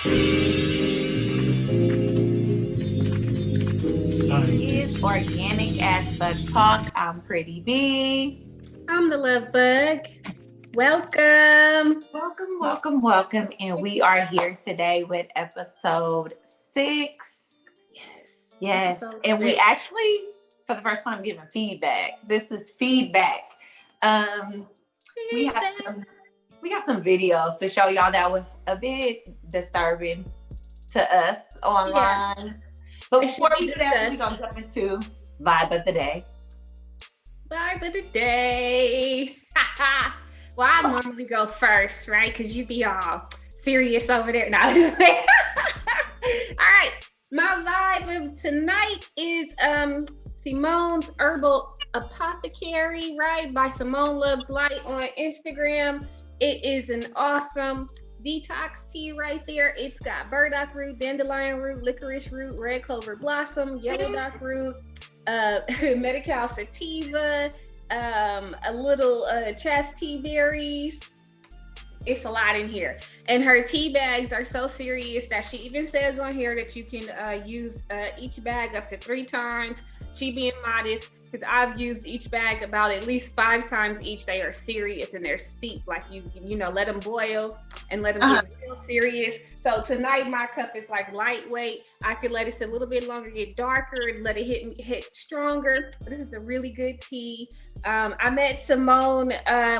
Is organic as fuck talk. I'm Pretty B. I'm the love bug. Welcome. Welcome. And we are here today with episode 6. Yes. And we actually, for the first time, giving feedback. This is feedback. We have some videos to show y'all that was a bit disturbing to us online. Yeah. But before we do that, we're going to jump into Vibe of the Day. Vibe of the Day. Well, I normally go first, right? Because you be all serious over there. No. All right. My vibe of tonight is Cimones Herbal Apothecary, right? By Simone Loves Light on Instagram. It is an awesome detox tea right there. It's got burdock root, dandelion root, licorice root, red clover blossom, yellow dock root, medical sativa, a little chastity berries. It's a lot in here. And her tea bags are so serious that she even says on here that you can use each bag up to 3 times. She being modest, because I've used each bag about at least 5 times each. They are serious and they're steep, like you know, let them boil and let them get real serious. So tonight my cup is like lightweight. I could let it sit a little bit longer, get darker, and let it hit stronger. But this is a really good tea. I met Simone.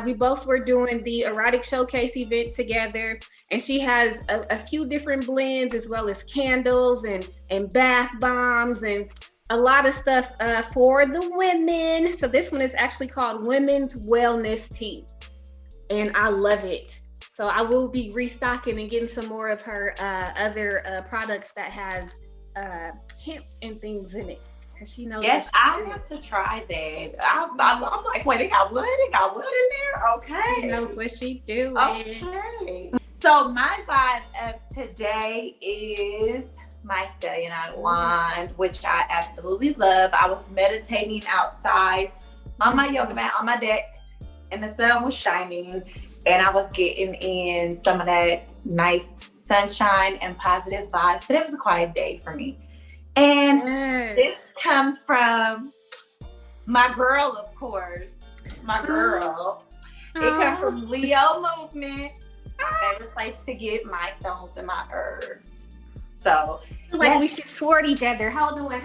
We both were doing the erotic showcase event together, and she has a few different blends as well as candles and bath bombs and a lot of stuff for the women. So this one is actually called Women's Wellness Tea, and I love it. So I will be restocking and getting some more of her other products that has hemp and things in it. She knows. Yes, I want to try that. I'm like, wait, they got wood in there? Okay. She knows what she doing. Okay. So my vibe of today is my Selenite wand, which I absolutely love. I was meditating outside on my yoga mat on my deck, and the sun was shining, and I was getting in some of that nice sunshine and positive vibes. Today was a quiet day for me. And this comes from my girl, of course. My girl. It comes from Leo Movement, my favorite place to get my stones and my herbs. So, I feel like we should sword each other. How do I? I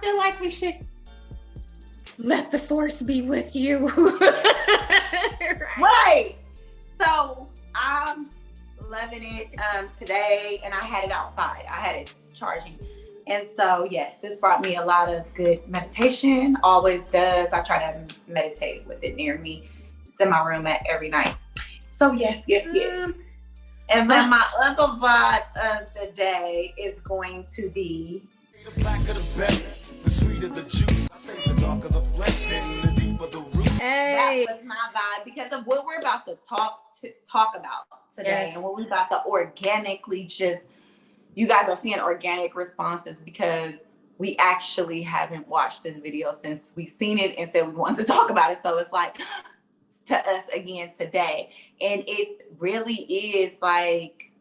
feel like we should let the force be with you. Right. So I'm loving it today, and I had it outside. I had it charging. And so, yes, this brought me a lot of good meditation. Always does. I try to meditate with it near me. It's in my room every night. So yes. And then my other vibe of the day is going to be the blacker the better, the sweeter the juice, the darker the flesh, and the deeper the root. Hey. That was my vibe because of what we're about to talk about today, and what we're about to organically just. You guys are seeing organic responses because we actually haven't watched this video since we seen it and said we wanted to talk about it. So it's like to us again today. And it really is like,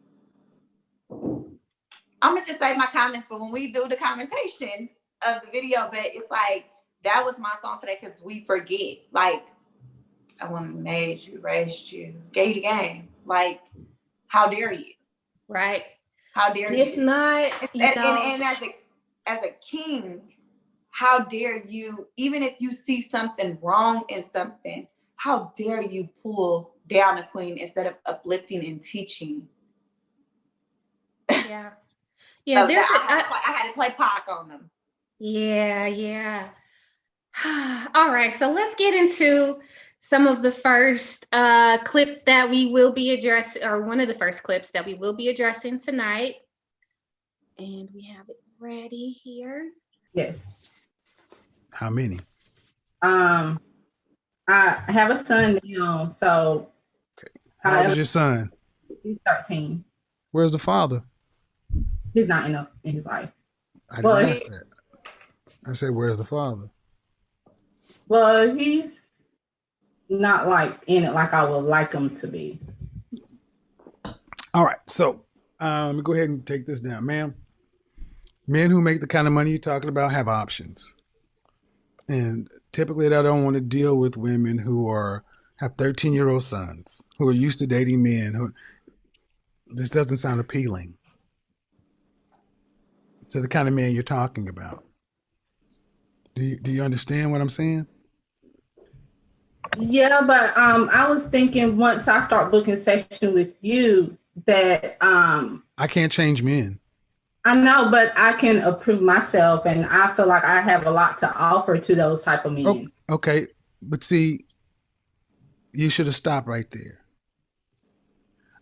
I'm going to just say my comments, but when we do the commentation of the video, but it's like, that was my song today because we forget. Like, I want to made you, raised you, gave you the game. Like, how dare you? Right. How dare you? If not, and as a king, how dare you, even if you see something wrong in something, how dare you pull down a queen instead of uplifting and teaching? Yeah. Yeah. So I had to play Pac on them. Yeah. All right. So let's get into some of the first clip that we will be addressing, or one of the first clips that we will be addressing tonight. And we have it ready here. Yes. How many? I have a son now, so. Okay. How old is your son? He's 13. Where's the father? He's not in his life. I didn't ask that. I said, where's the father? Well, he's not like in it like I would like them to be. All right. So let me go ahead and take this down, ma'am. Men who make the kind of money you're talking about have options. And typically they don't want to deal with women who have 13-year-old sons who are used to dating men who this doesn't sound appealing to the kind of man you're talking about. Do you understand what I'm saying? Yeah, but I was thinking once I start booking session with you that I can't change men. I know, but I can approve myself, and I feel like I have a lot to offer to those type of men. Oh, okay, but see, you should have stopped right there.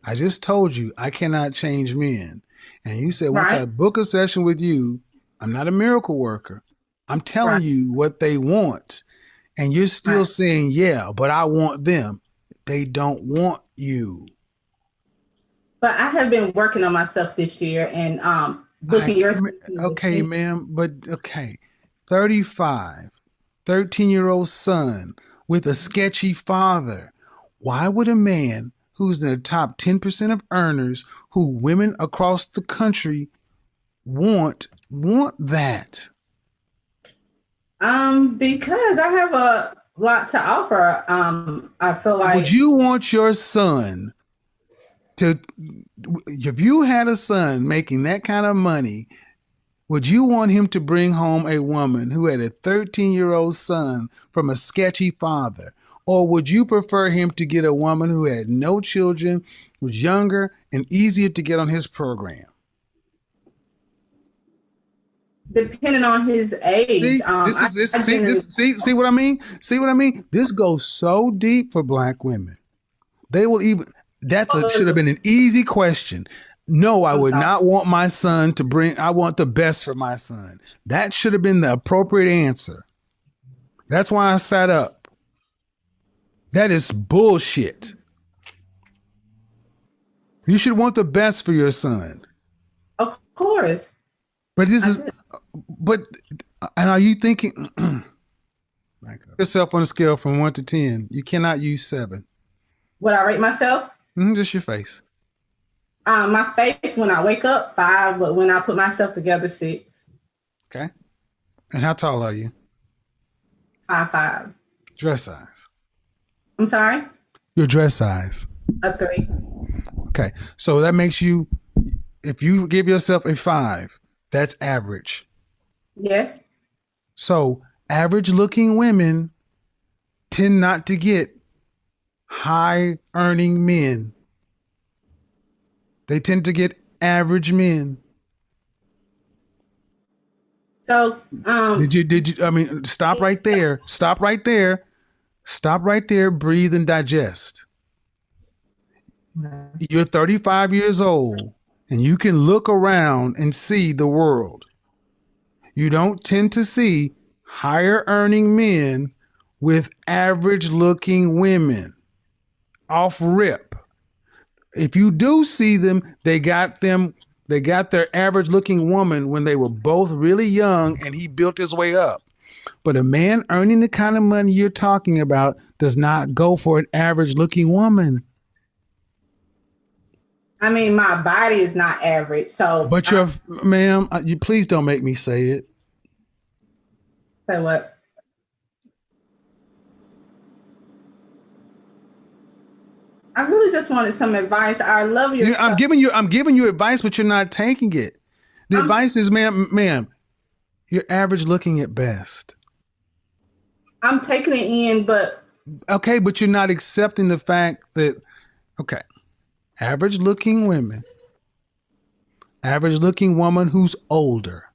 I just told you I cannot change men, and you said once I book a session with you, I'm not a miracle worker. I'm telling you what they want, and you're still saying, yeah, but I want them. They don't want you. But I have been working on myself this year and booking your. Okay, ma'am, but okay. 35, 13-year-old son with a sketchy father. Why would a man who's in the top 10% of earners who women across the country want that? Because I have a lot to offer. I feel like. Would you want your son to, if you had a son making that kind of money, would you want him to bring home a woman who had a 13-year-old son from a sketchy father? Or would you prefer him to get a woman who had no children, was younger, and easier to get on his program? Depending on his age. See what I mean? See what I mean? This goes so deep for Black women. They will even, should have been an easy question. No, I would not want my son to bring, I want the best for my son. That should have been the appropriate answer. That's why I sat up. That is bullshit. You should want the best for your son. Of course. But and are you thinking, yourself on a scale from 1 to 10, you cannot use 7. Would I rate myself? Just your face. My face when I wake up, 5, but when I put myself together, 6. Okay. And how tall are you? 5'5". Dress size. I'm sorry? Your dress size. A 3. Okay. So that makes you, if you give yourself a 5, that's average. Yes. So average looking women tend not to get high earning men. They tend to get average men. So did you I mean, stop right there. Stop right there. Stop right there. Breathe and digest. You're 35 years old and you can look around and see the world. You don't tend to see higher earning men with average looking women off rip. If you do see them, they got their average looking woman when they were both really young and he built his way up. But a man earning the kind of money you're talking about does not go for an average looking woman. I mean, my body is not average. So, but ma'am, you please don't make me say it. Say what? I really just wanted some advice. I love your. I'm giving you advice, but you're not taking it. The advice is, ma'am, you're average looking at best. I'm taking it in, but okay, but you're not accepting the fact that average looking women, average looking woman who's older,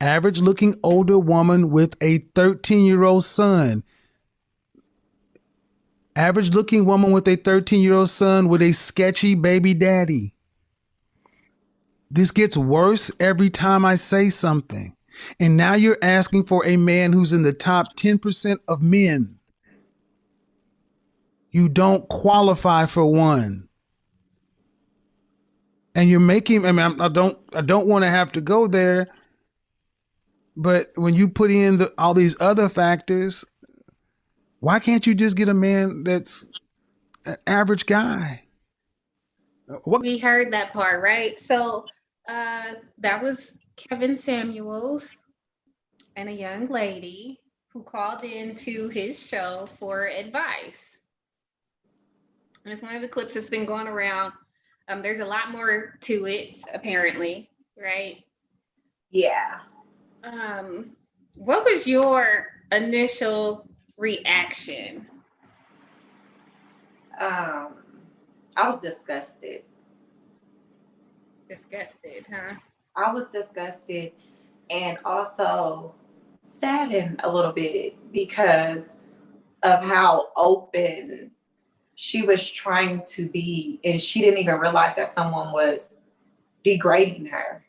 average looking older woman with a 13-year-old son. Average looking woman with a 13-year-old son with a sketchy baby daddy. This gets worse every time I say something. And now you're asking for a man who's in the top 10% of men. You don't qualify for one. And you're making, I don't want to have to go there. But when you put in all these other factors, Why can't you just get a man that's an average guy? What? We heard that part, right? So that was Kevin Samuels and a young lady who called into his show for advice. And it's one of the clips that's been going around. There's a lot more to it, apparently, right? Yeah. What was your initial reaction? I was disgusted. Disgusted, huh? I was disgusted and also saddened a little bit because of how open she was trying to be, and she didn't even realize that someone was degrading her.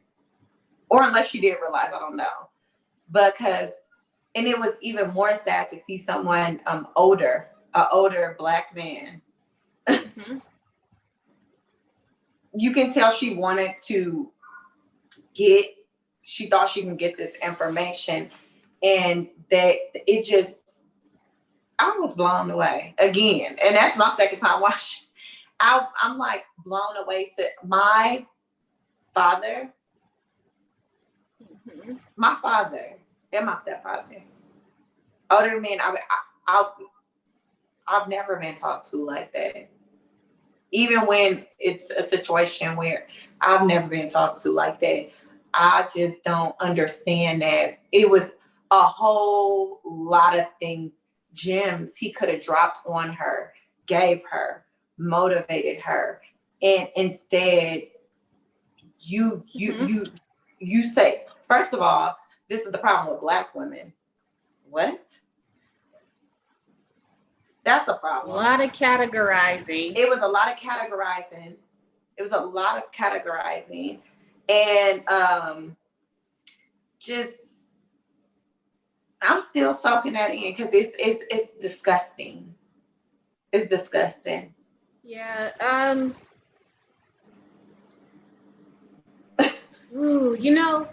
Or unless she did realize, I don't know. And it was even more sad to see someone an older Black man. Mm-hmm. You can tell she wanted to she thought she can get this information, and that it just, I was blown away again. And that's my second time watching. I'm like blown away to my father, Mm-hmm. my father and my stepfather. Older men, I've never been talked to like that. Even when it's a situation where I've never been talked to like that, I just don't understand that. It was a whole lot of things, gems he could have dropped on her, gave her, motivated her, and instead you say, first of all, this is the problem with Black women. What? That's the problem. A lot of categorizing. It was a lot of categorizing. And just, I'm still soaking that in because it's disgusting. It's disgusting. Yeah. Ooh, you know,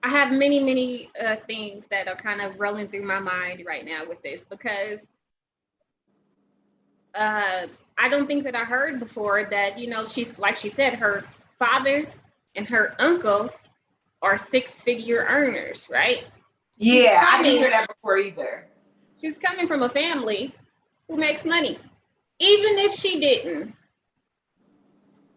I have many things that are kind of rolling through my mind right now with this, because I don't think that I heard before that, you know, she's, like she said, her father and her uncle are 6-figure earners, right? Yeah, I didn't hear that before either. She's coming from a family who makes money. Even if she didn't,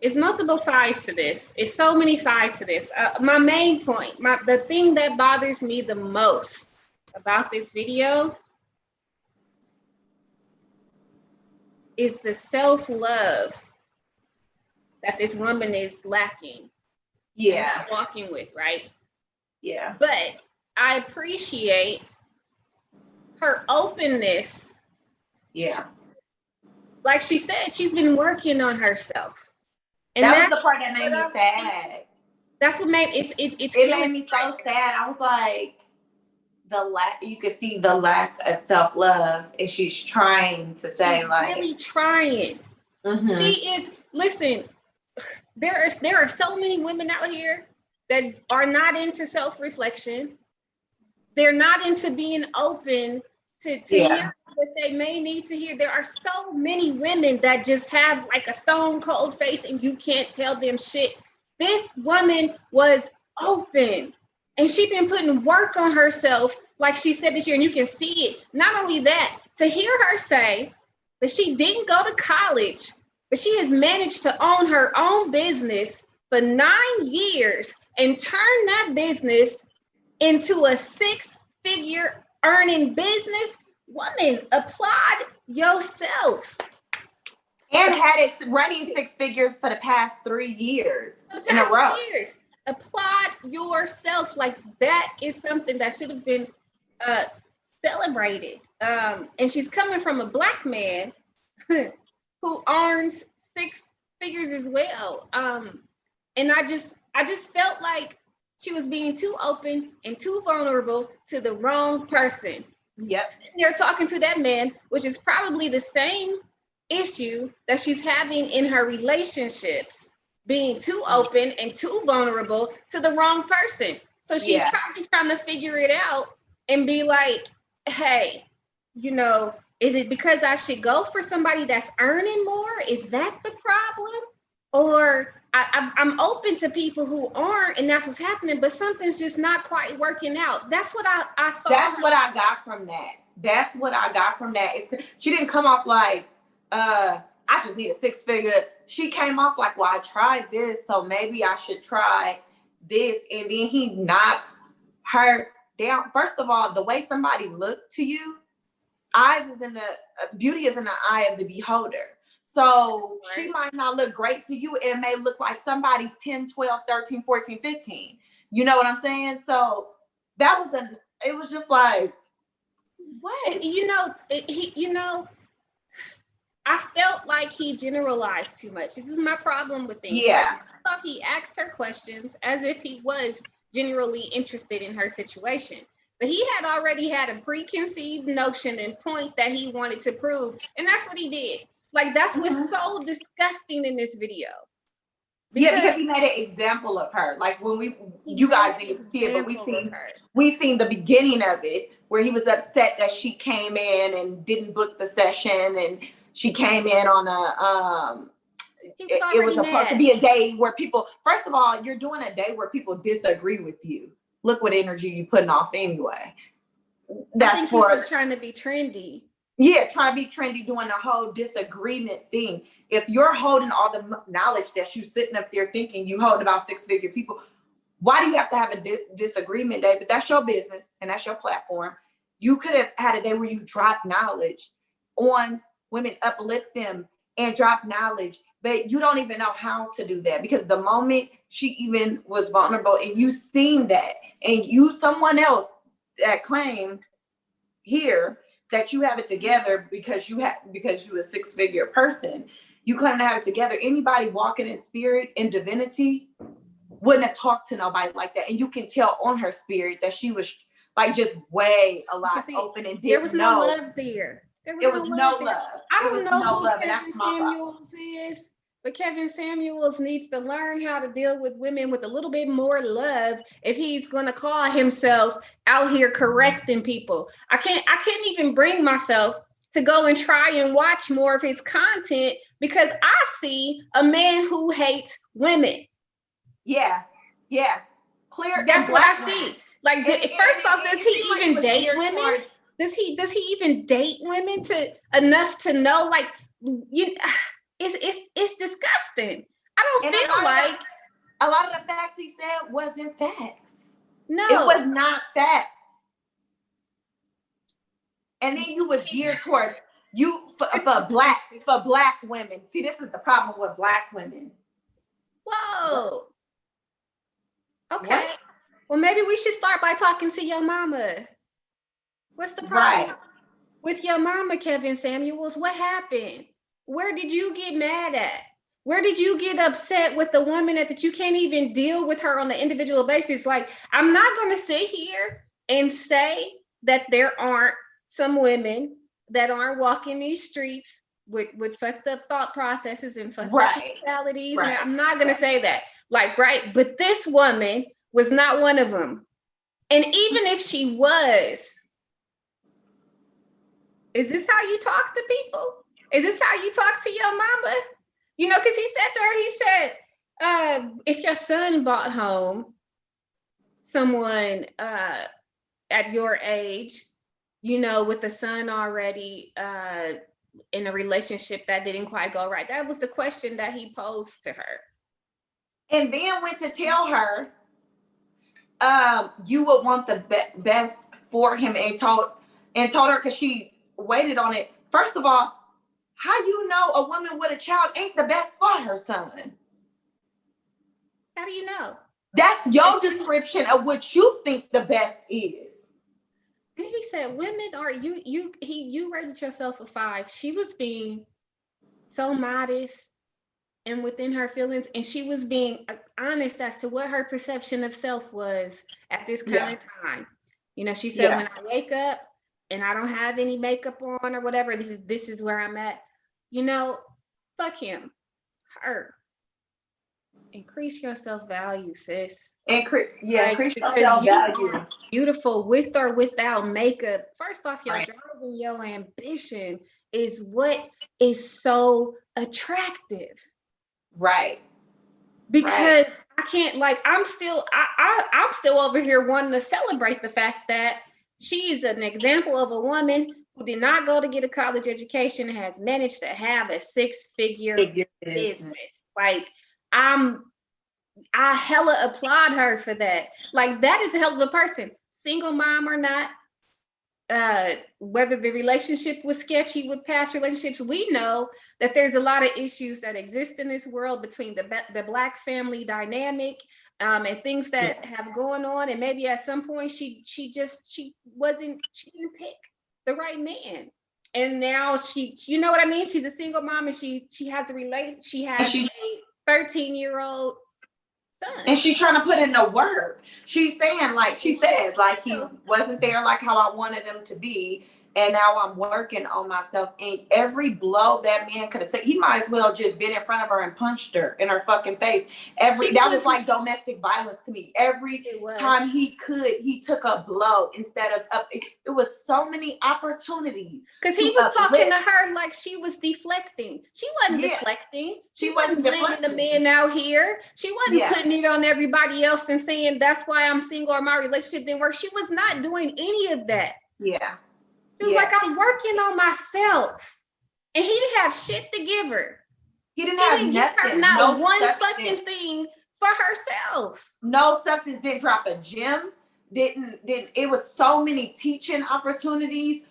it's multiple sides to this. It's so many sides to this. My main point, the thing that bothers me the most about this video is the self-love that this woman is lacking. Yeah. Walking with, right? Yeah. But I appreciate her openness. Yeah. Like she said, she's been working on herself. And that was the part that made me sad. That's what made it made me so sad. I was like, you could see the lack of self-love, and she's trying to say, she's like, really trying. Mm-hmm. She is. Listen, there are so many women out here that are not into self-reflection. They're not into being open to hear what they may need to hear. There are so many women that just have like a stone cold face and you can't tell them shit. This woman was open, and she's been putting work on herself, like she said this year, and you can see it. Not only that, to hear her say that she didn't go to college, but she has managed to own her own business for 9 years and turn that business into a 6-figure earning business. Woman, applaud yourself. And had it running 6 figures for the past 3 years in a row. Applaud yourself. Like, that is something that should have been celebrated. And she's coming from a Black man who earns 6 figures as well. And I just felt like she was being too open and too vulnerable to the wrong person. Yep. Sitting there talking to that man, which is probably the same issue that she's having in her relationships, being too open and too vulnerable to the wrong person. So she's probably trying to figure it out and be like, hey, you know, is it because I should go for somebody that's earning more? Is that the problem? Or I'm open to people who aren't, and that's what's happening, but something's just not quite working out. That's what I saw. That's what I got from that. That's what I got from that. She didn't come off like, I just need a six figure. She came off like, well, I tried this, so maybe I should try this. And then he knocks her down. First of all, the way somebody looked to you, beauty is in the eye of the beholder. So she might not look great to you. It may look like somebody's 10, 12, 13, 14, 15. You know what I'm saying? So it was just like, what? I felt like he generalized too much. This is my problem with things. Yeah. I thought he asked her questions as if he was genuinely interested in her situation. But he had already had a preconceived notion and point that he wanted to prove. And that's what he did. Like, that's what's so disgusting in this video. Because he made an example of her. Like when you guys didn't get to see it, but we seen the beginning of it where he was upset that she came in and didn't book the session, and she came in on it was supposed to be a day where people, first of all, you're doing a day where people disagree with you. Look what energy you putting off anyway. I think he's just trying to be trendy. Yeah, trying to be trendy, doing the whole disagreement thing. If you're holding all the knowledge that you sitting up there thinking you holding about six-figure people, why do you have to have a disagreement day? But that's your business and that's your platform. You could have had a day where you drop knowledge on women, uplift them and drop knowledge, but you don't even know how to do that, because the moment she even was vulnerable and you seen that, and someone else that claimed here that you have it together because you're a six-figure person, you claim to have it together. Anybody walking in spirit and divinity wouldn't have talked to nobody like that. And you can tell on her spirit that she was like just way a lot open and didn't know. There was no love there. There was no love. I don't know who Kevin Samuels is, but Kevin Samuels needs to learn how to deal with women with a little bit more love if he's going to call himself out here correcting people. I couldn't even bring myself to go and try and watch more of his content because I see a man who hates women. Yeah. Clear. That's what I see. Like, first off, does he even date women? Does he even date women enough to know? Like, it's disgusting. I don't feel like a lot of the facts he said wasn't facts. No, it was not facts. And then you would gear toward for black women. See, this is the problem with black women. Whoa. Okay. What? Well, maybe we should start by talking to your mama. What's the problem with your mama, Kevin Samuels? What happened? Where did you get mad at? Where did you get upset with the woman that you can't even deal with her on an individual basis? Like, I'm not going to sit here and say that there aren't some women that aren't walking these streets with fucked up thought processes and fucked up mentalities. Right. I'm not going to say that. Like, right. But this woman was not one of them. And even if she was, is this how you talk to people? Is this how you talk to your mama? You know, because he said to her, if your son brought home someone at your age, you know, with the son already in a relationship that didn't quite go right. That was the question that he posed to her. And then went to tell her, you would want the best for him, and told her, because she waited on it. First of all, how you know a woman with a child ain't the best for her son? How do you know? That's your description of what you think the best is. And he said, women are, you rated yourself a 5. She was being so modest and within her feelings, and she was being honest as to what her perception of self was at this kind of time. You know, she said, when I wake up and I don't have any makeup on or whatever, this is where I'm at. You know, fuck him, her. Increase your self-value, sis. Increase your Because self you value. are beautiful with or without makeup. First off, your Right. drive and your ambition is what is so attractive. Right. Because I can't, like, I'm still over here wanting to celebrate the fact that she is an example of a woman who did not go to get a college education and has managed to have a six-figure business. Like, I hella applaud her for that. Like, that is a hell of a person, single mom or not. Whether the relationship was sketchy with past relationships, we know that there's a lot of issues that exist in this world between the Black family dynamic, and things that have going on. And maybe at some point she didn't pick the right man. And now you know what I mean? She's a single mom, and she has a 13-year-old son. And she's trying to put in the work. She's saying, like, she says, like, he wasn't there like how I wanted him to be. And now I'm working on myself. And every blow that man could have taken, he might as well just been in front of her and punched her in her fucking face. That was like domestic violence to me. Every time he took a blow instead of up. It was so many opportunities. Because he was talking to her like she was deflecting. She wasn't deflecting. She wasn't blaming the men out here. She wasn't putting it on everybody else and saying that's why I'm single or my relationship didn't work. She was not doing any of that. Yeah. She was like, I'm working on myself. And he didn't have shit to give her. He didn't have nothing. Not one fucking thing for herself. No substance. Didn't drop a gem. Didn't. It was so many teaching opportunities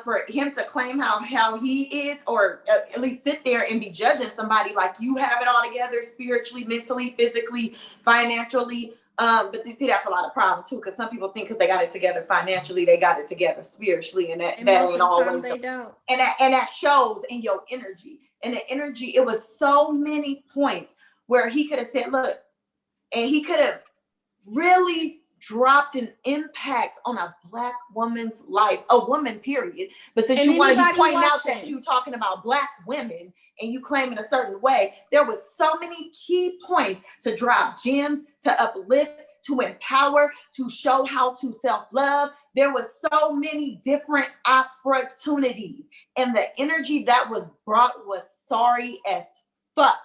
for him to claim how he is, or at least sit there and be judging somebody like you have it all together spiritually, mentally, physically, financially. But you see, that's a lot of problem too, because some people think because they got it together financially, they got it together spiritually, and that ain't always. They don't. And that shows in your energy. And the energy, it was so many points where he could have said, look, and he could have really dropped an impact on a Black woman's life, a woman, period. But since you wanted to point out that you talking about Black women and you claim in a certain way, there was so many key points to drop gems, to uplift, to empower, to show how to self-love. There was so many different opportunities, and the energy that was brought was sorry as fuck.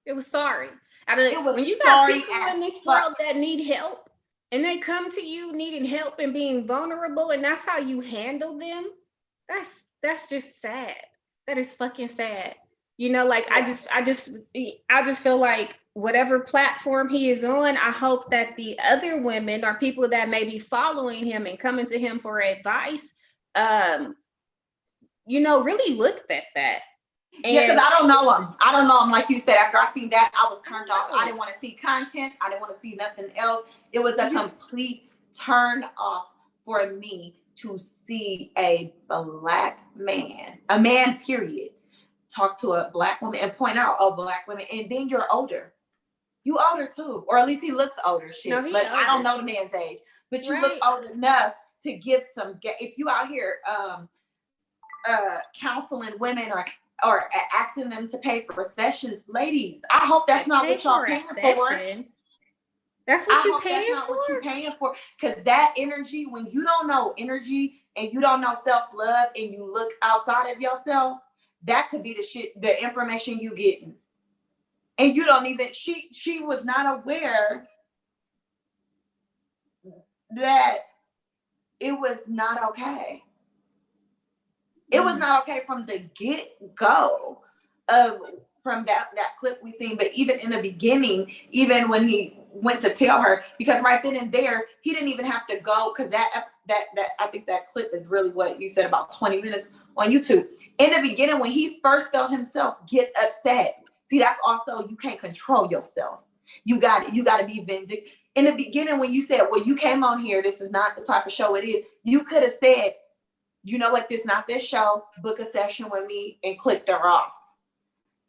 It was sorry. When you got people in this world that need help, and they come to you needing help and being vulnerable, and that's how you handle them, that's just sad. That is fucking sad. You know, like, I just feel like whatever platform he is on, I hope that the other women or people that may be following him and coming to him for advice, really looked at that. Yeah, because I don't know him. Like you said, after I seen that, I was turned off. I didn't want to see content. I didn't want to see nothing else. It was a complete turn off for me to see a Black man, a man, period, talk to a Black woman and point out, oh, Black women. And then you're older. You older too. Or at least he looks older. Shit. No, but I don't know the man's age. But you look old enough to give some, if you out here counseling women or asking them to pay for sessions, ladies, I hope that's not what y'all paying for. That's what you're paying for? What you're paying for. Because that energy, when you don't know energy and you don't know self-love and you look outside of yourself, that could be the information you getting. And you don't even, she was not aware that it was not okay. It was not okay from the get-go from that clip we seen. But even in the beginning, even when he went to tell her, because right then and there, he didn't even have to go, because that I think that clip is really what you said, about 20 minutes on YouTube. In the beginning, when he first felt himself get upset, see, that's also, you can't control yourself. You got to be vindictive. In the beginning, when you said, well, you came on here, this is not the type of show it is, you could have said, you know what, this not this show, book a session with me, and clicked her off.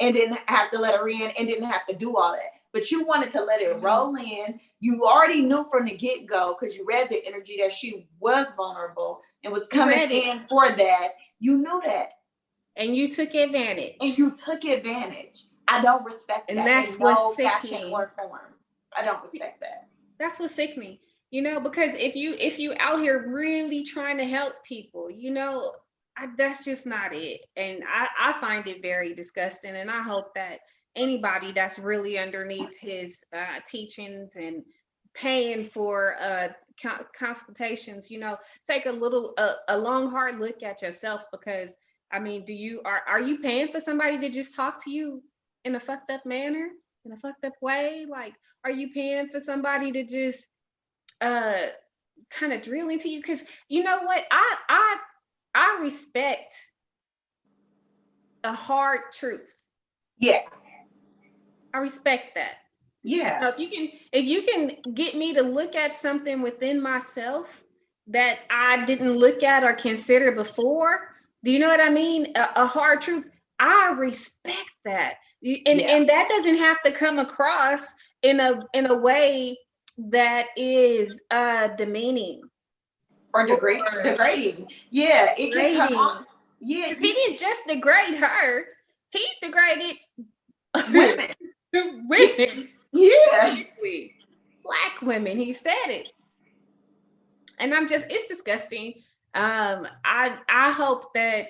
And didn't have to let her in and didn't have to do all that. But you wanted to let it roll in. You already knew from the get-go, because you read the energy, that she was vulnerable and was coming in for that. You knew that. And you took advantage. I don't respect And that that's in what's no fashion sickening. or form. I don't respect that. That's what's sickening. Because if you out here really trying to help people, that's just not it. And I find it very disgusting. And I hope that anybody that's really underneath his teachings and paying for consultations, take a long hard look at yourself, because I mean, are you paying for somebody to just talk to you in a fucked up manner, in a fucked up way? Like, are you paying for somebody to just uh kind of drill into you? Because you know what, I respect a hard truth. Yeah. I respect that. Yeah. Now, if you can get me to look at something within myself that I didn't look at or consider before, do you know what I mean? A hard truth. I respect that. And that doesn't have to come across in a way that is demeaning Or or degrading. Yeah, it can come degrading. on. Yeah, He didn't just degrade her, he degraded women. women. Yeah. Specifically Black women. He said it. And it's disgusting. I hope that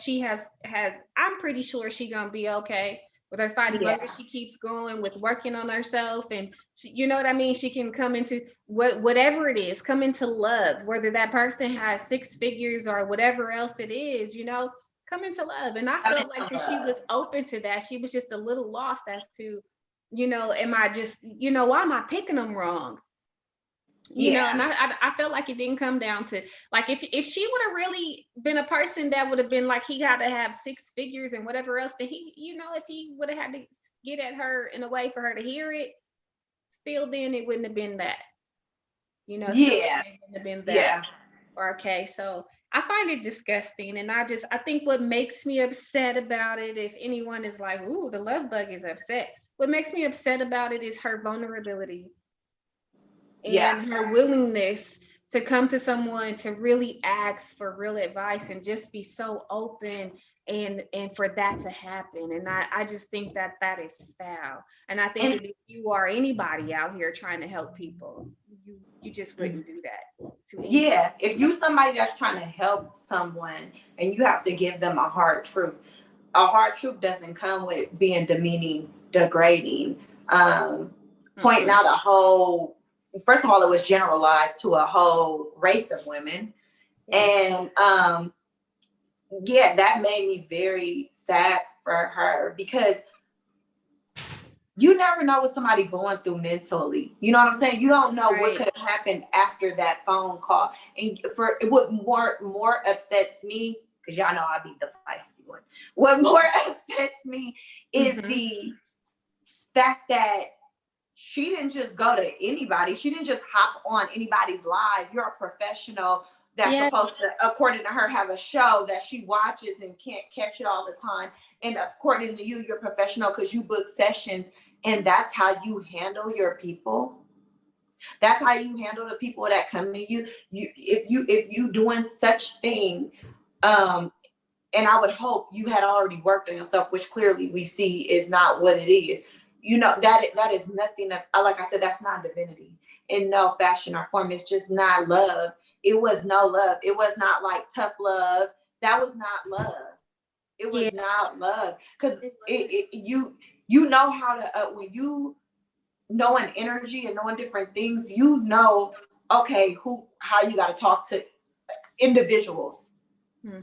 she has I'm pretty sure she gonna be okay with her fight, as long as she keeps going with working on herself, and you know what I mean, she can come into whatever it is, come into love, whether that person has 6 figures or whatever else it is, come into love. And I felt like that she was open to that. She was just a little lost as to, am I just, why am I picking them wrong? And I felt like it didn't come down to, like, if she would have really been a person that would have been like, he got to have 6 figures and whatever else, then he, if he would have had to get at her in a way for her to hear it, still then it wouldn't have been that, still it wouldn't have been that. Okay, so I find it disgusting, and I think what makes me upset about it, if anyone is like, ooh, the love bug is upset, what makes me upset about it is her vulnerability and her willingness to come to someone to really ask for real advice and just be so open, and for that to happen. And I just think that is foul. And I think that if you are anybody out here trying to help people, you just wouldn't do that to anybody. Yeah, if you somebody that's trying to help someone and you have to give them a hard truth doesn't come with being demeaning, degrading, pointing out a whole, first of all, it was generalized to a whole race of women. And that made me very sad for her, because you never know what somebody going through mentally. You know what I'm saying? You don't know what could have happened after that phone call. And what more upsets me, because y'all know I be the feisty one. What more upsets me is the fact that she didn't just go to anybody. She didn't just hop on anybody's live. You're a professional that's supposed to, according to her, have a show that she watches and can't catch it all the time. And according to you, you're professional because you book sessions, and that's how you handle your people. That's how you handle the people that come to you. If you doing such thing, and I would hope you had already worked on yourself, which clearly we see is not what it is. That is nothing. Like I said, that's not divinity in no fashion or form. It's just not love. It was no love. It was not like tough love. That was not love. It was not love. Because you know how to, when you knowing energy and knowing different things, okay, how you got to talk to individuals.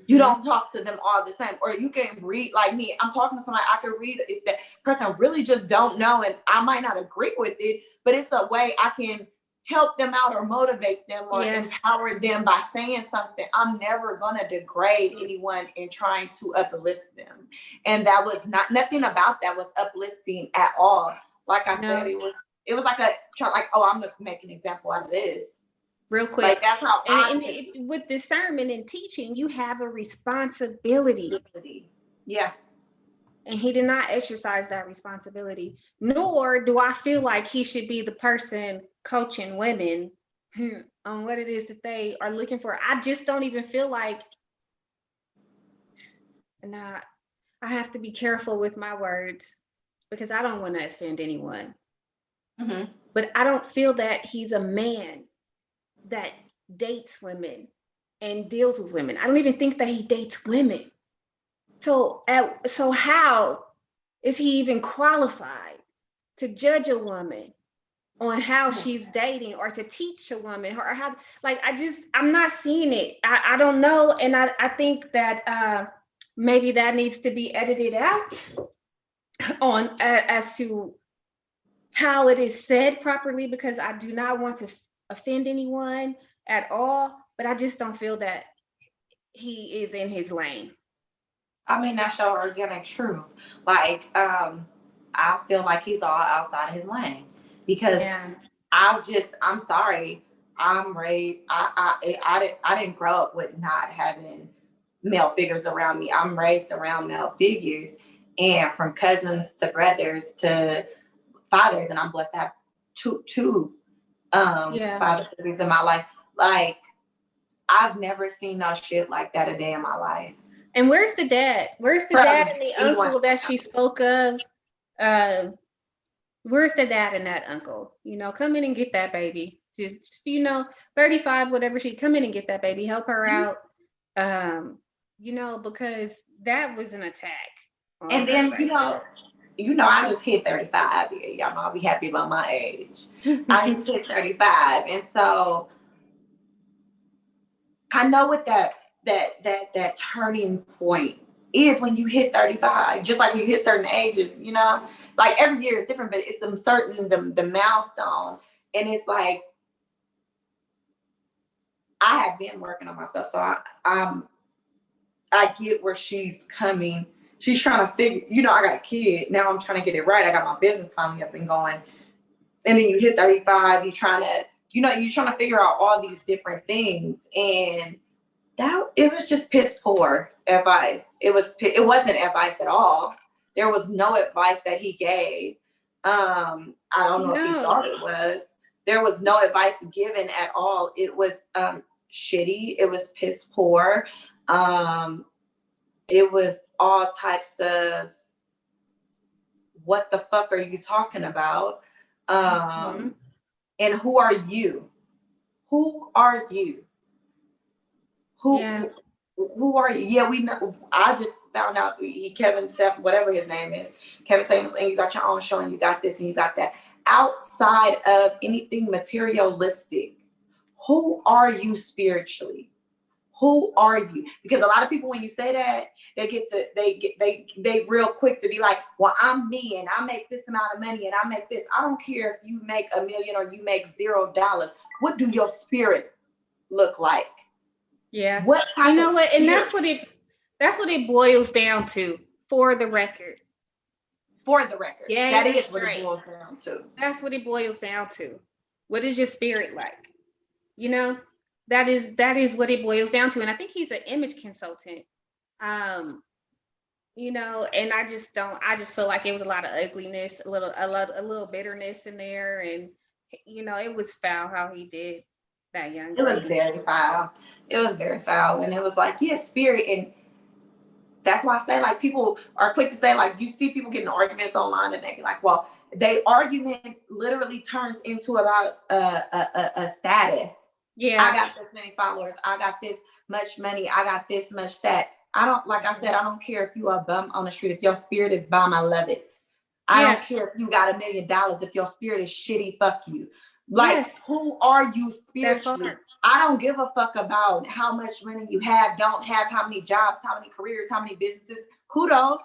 You don't talk to them all the same. Or you can read, like me, I'm talking to somebody, I can read if that person really just don't know, and I might not agree with it, but it's a way I can help them out or motivate them or empower them by saying something. I'm never gonna degrade anyone in trying to uplift them. And that was nothing about that was uplifting at all. Like I said, it was like I'm gonna make an example out of this. Real quick. Like that's how with discernment and teaching, you have a responsibility. Yeah. And he did not exercise that responsibility. Nor do I feel like he should be the person coaching women on what it is that they are looking for. I just don't even feel like, I have to be careful with my words. because I don't want to offend anyone, Mm-hmm. but I don't feel that he's a man that dates women and deals with women. I don't even think that he dates women. So, so how is he even qualified to judge a woman on how she's dating, or to teach a woman, or how, like, I'm not seeing it. I don't know. And I think that maybe that needs to be edited out on as to how it is said properly, because I do not want to offend anyone at all, but I just don't feel that he is in his lane. I mean, that's your organic truth. Like, I feel like he's all outside of his lane because Yeah. I'm sorry. I'm raised. I didn't grow up with not having male figures around me. I'm raised around male figures, and from cousins to brothers to fathers, and I'm blessed to have two Yeah. father figures in my life. Like, I've never seen no shit like that a day in my life. And where's the dad? Where's the From dad and the anyone. uncle that she spoke of? Where's the dad and that uncle? Come in and get that baby. Just 35, whatever, she come in and get that baby, help her out. Because that was an attack. And then, I just hit 35. Yeah, y'all know I'll be happy about my age. I just hit 35. And so I know what that turning point is when you hit 35. Just like when you hit certain ages, like every year is different, but it's the milestone. And it's like, I have been working on myself. So I get where she's coming. She's trying to figure, I got a kid. Now I'm trying to get it right. I got my business finally up and going. And then you hit 35, you're trying to figure out all these different things. And it was just piss poor advice. It wasn't advice at all. There was no advice that he gave. I don't know if he thought it was. There was no advice given at all. It was shitty. It was piss poor. It was all types of, what the fuck are you talking about? And who are you? Who are you? Who are you? Yeah, we know. I just found out Kevin Sepp, whatever his name is, Kevin Samuels, and you got your own show and you got this and you got that. Outside of anything materialistic, who are you spiritually? Who are you? Because a lot of people, when you say that, they real quick to be like, well, I'm me and I make this amount of money and I make this. I don't care if you make $1 million or you make $0. What do your spirit look like? Yeah. What type of what? And spirit? that's what it boils down to, for the record. For the record. Yeah. That is what it boils down to. That's what it boils down to. What is your spirit like? That is what it boils down to. And I think he's an image consultant. And I just feel like it was a lot of ugliness, a little bitterness in there. And, it was foul how he did that young lady. It was very foul. It was very foul. And it was like, yeah, spirit. And that's why I say, like, people are quick to say, like, you see people getting arguments online and they be like, well, they argument literally turns into about a status. Yeah. I got this many followers. I got this much money. I got this much that. I don't care if you are a bum on the street. If your spirit is bomb, I love it. I don't care if you got $1 million. If your spirit is shitty, fuck you. Like, who are you spiritually? I don't give a fuck about how much money you have, don't have, how many jobs, how many careers, how many businesses. Kudos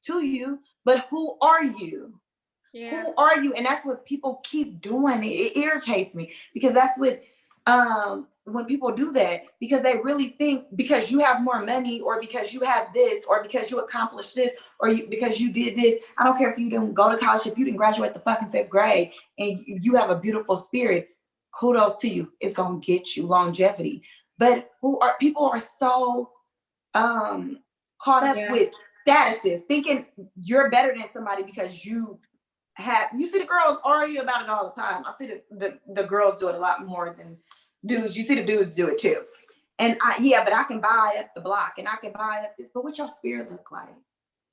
to you. But who are you? Yeah. Who are you? And that's what people keep doing. It irritates me because that's what, when people do that, because they really think because you have more money or because you have this or because you accomplished this or because you did this. I don't care if you didn't go to college, if you didn't graduate the fucking 5th grade and you have a beautiful spirit, kudos to you. It's going to get you longevity. But people are so caught up with statuses, thinking you're better than somebody because you see the girls argue about it all the time. I see the girls do it a lot more than dudes. You see the dudes do it too. And but I can buy up the block and I can buy up this, but what your spirit look like?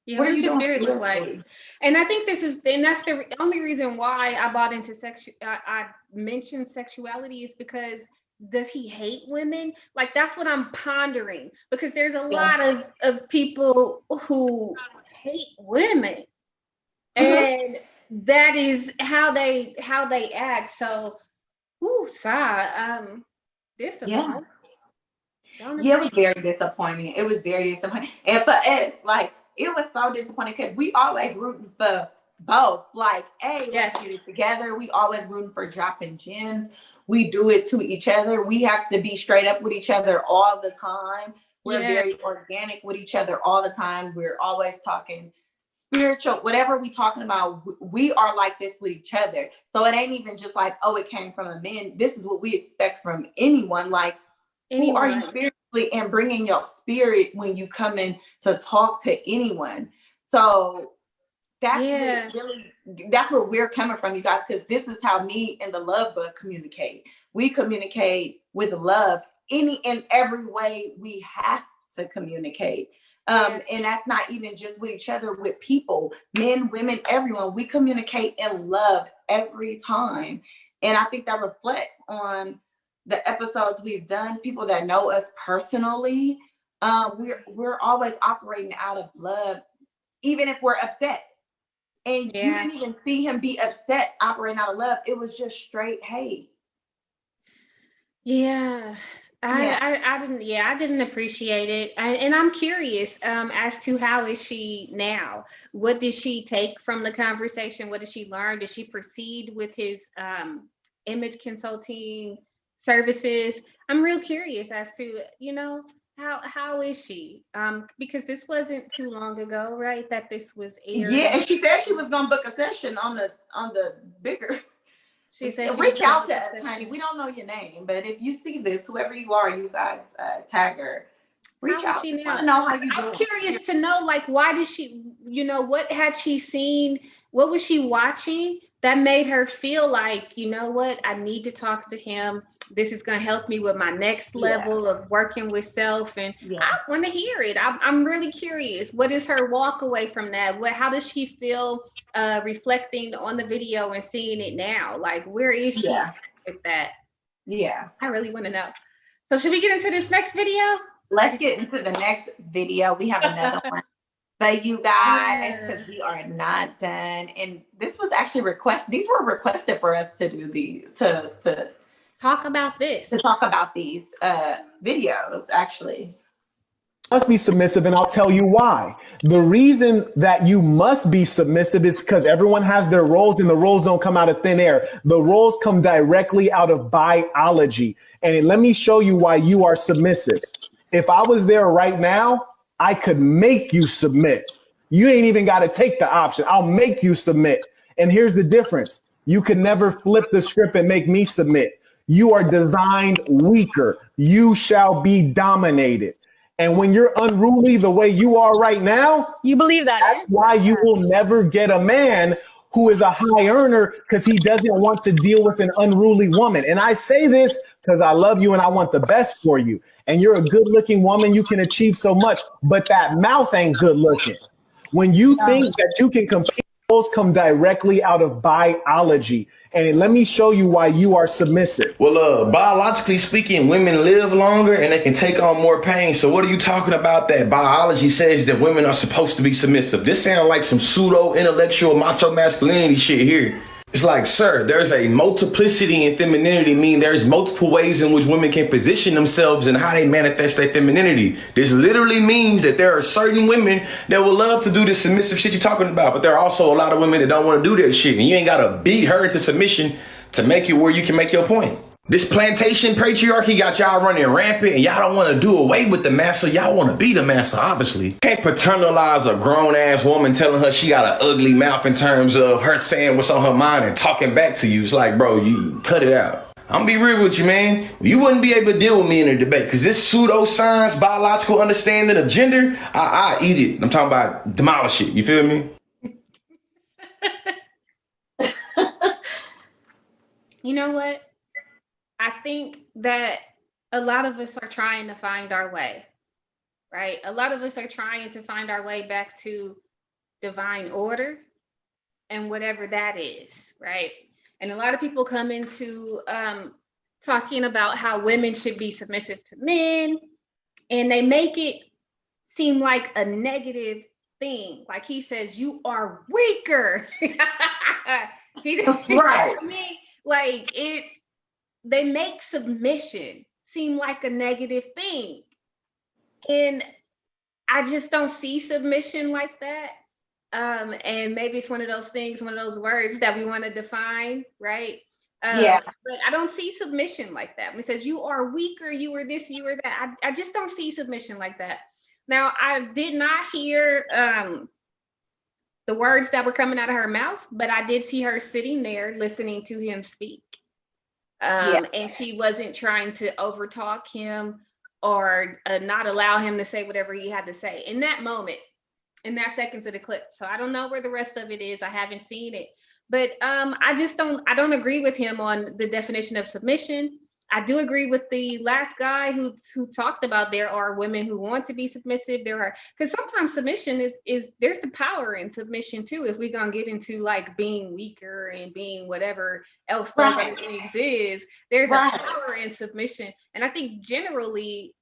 Yeah, What are which you is doing very like, spiritually? and I think and that's the only reason why I bought into I mentioned sexuality is because does he hate women? Like that's what I'm pondering because there's a Yeah. lot of people who hate women, Mhm. and that is how they act. So, whoo, sigh, Yeah. disappointing. Don't Yeah, it was appreciate. very disappointing. It was very disappointing. And for us, like, it was so disappointing because we always rooting for both. Like, hey, let's get Yes, it together. We always rooting for dropping gems. We do it to each other. We have to be straight up with each other all the time. We're yes, very organic with each other all the time. We're always talking spiritual, whatever we talking about, we are like this with each other. So it ain't even just like, oh, it came from a man. This is what we expect from anyone. Like, who are you anyone. spiritually, and bringing your spirit when you come in to talk to anyone. So that's what Yeah, really, that's where we're coming from, you guys, because this is how me and the love bug communicate. We communicate with love any and every way we have to communicate. yeah, And that's not even just with each other, with people, men, women, everyone. We communicate in love every time. And I think that reflects on the episodes we've done, people that know us personally. We're always operating out of love, even if we're upset. And you yeah. didn't even see him be upset operating out of love. It was just straight hate. Yeah, Yeah. I didn't appreciate it, and I'm curious as to how is she now? What did she take from the conversation? What did she learn? Did she proceed with his image consulting services? I'm real curious as to how is she? Because this wasn't too long ago, right? That this was Yeah. airing. And she said she was gonna book a session on the bigger. She said she was Reach gonna out book to a us, honey. session. We don't know your name, but if you see this, whoever you are, you guys tag her. Reach How is out. she We want now? to know how you I'm doing. curious to know, like, why did she, what had she seen? What was she watching that made her feel like, you know what, I need to talk to him. This is going to help me with my next Yeah. level of working with self. And Yeah. I want to hear it. I'm really curious. What is her walk away from that? How does she feel reflecting on the video and seeing it now? Like, where is she Yeah. with that? Yeah. I really want to know. So, should we get into this next video? Let's get into the next video. We have another one for you guys Yeah. because we are not done. And this was actually requested. These were requested for us to do the Talk about to this. talk about these videos actually. Must be submissive, and I'll tell you why. The reason that you must be submissive is because everyone has their roles, and the roles don't come out of thin air. The roles come directly out of biology. And let me show you why you are submissive. If I was there right now, I could make you submit. You ain't even got to take the option. I'll make you submit. And here's the difference. You can never flip the script and make me submit. You are designed weaker. You shall be dominated. And when you're unruly the way you are right now, You believe that, that's eh? why you will never get a man who is a high earner, because he doesn't want to deal with an unruly woman. And I say this because I love you and I want the best for you. And you're a good looking woman. You can achieve so much, but that mouth ain't good looking. When you think that you can compete, those come directly out of biology. And let me show you why you are submissive. Well, biologically speaking, women live longer and they can take on more pain. So what are you talking about that biology says that women are supposed to be submissive? This sounds like some pseudo intellectual macho masculinity shit here. It's like, sir, there's a multiplicity in femininity, meaning there's multiple ways in which women can position themselves and how they manifest their femininity. This literally means that there are certain women that would love to do this submissive shit you're talking about, but there are also a lot of women that don't want to do that shit. And you ain't got to beat her into submission to make it where you can make your point. This plantation patriarchy got y'all running rampant, and y'all don't want to do away with the massa. Y'all want to be the massa, obviously. Can't paternalize a grown-ass woman telling her she got an ugly mouth in terms of her saying what's on her mind and talking back to you. It's like, bro, you cut it out. I'm gonna be real with you, man. You wouldn't be able to deal with me in a debate because this pseudoscience, biological understanding of gender, I eat it. I'm talking about demolish it. You feel me? You know what? I think that a lot of us are trying to find our way, right? A lot of us are trying to find our way back to divine order and whatever that is, right? And a lot of people come into talking about how women should be submissive to men, and they make it seem like a negative thing. Like he says, you are weaker. Right. I mean, like they make submission seem like a negative thing. And I just don't see submission like that. And maybe it's one of those things, one of those words that we want to define, right? Yeah. But I don't see submission like that. When it says you are weaker, you are this, you are that, I just don't see submission like that. Now, I did not hear the words that were coming out of her mouth, but I did see her sitting there listening to him speak. And she wasn't trying to overtalk him or not allow him to say whatever he had to say in that moment, in that seconds of the clip. So I don't know where the rest of it is. I haven't seen it. But I don't agree with him on the definition of submission. I do agree with the last guy who talked about there are women who want to be submissive. There are, because sometimes submission is there's the power in submission too. If we're gonna get into like being weaker and being whatever else those other things is, there's a power in submission. And I think generally,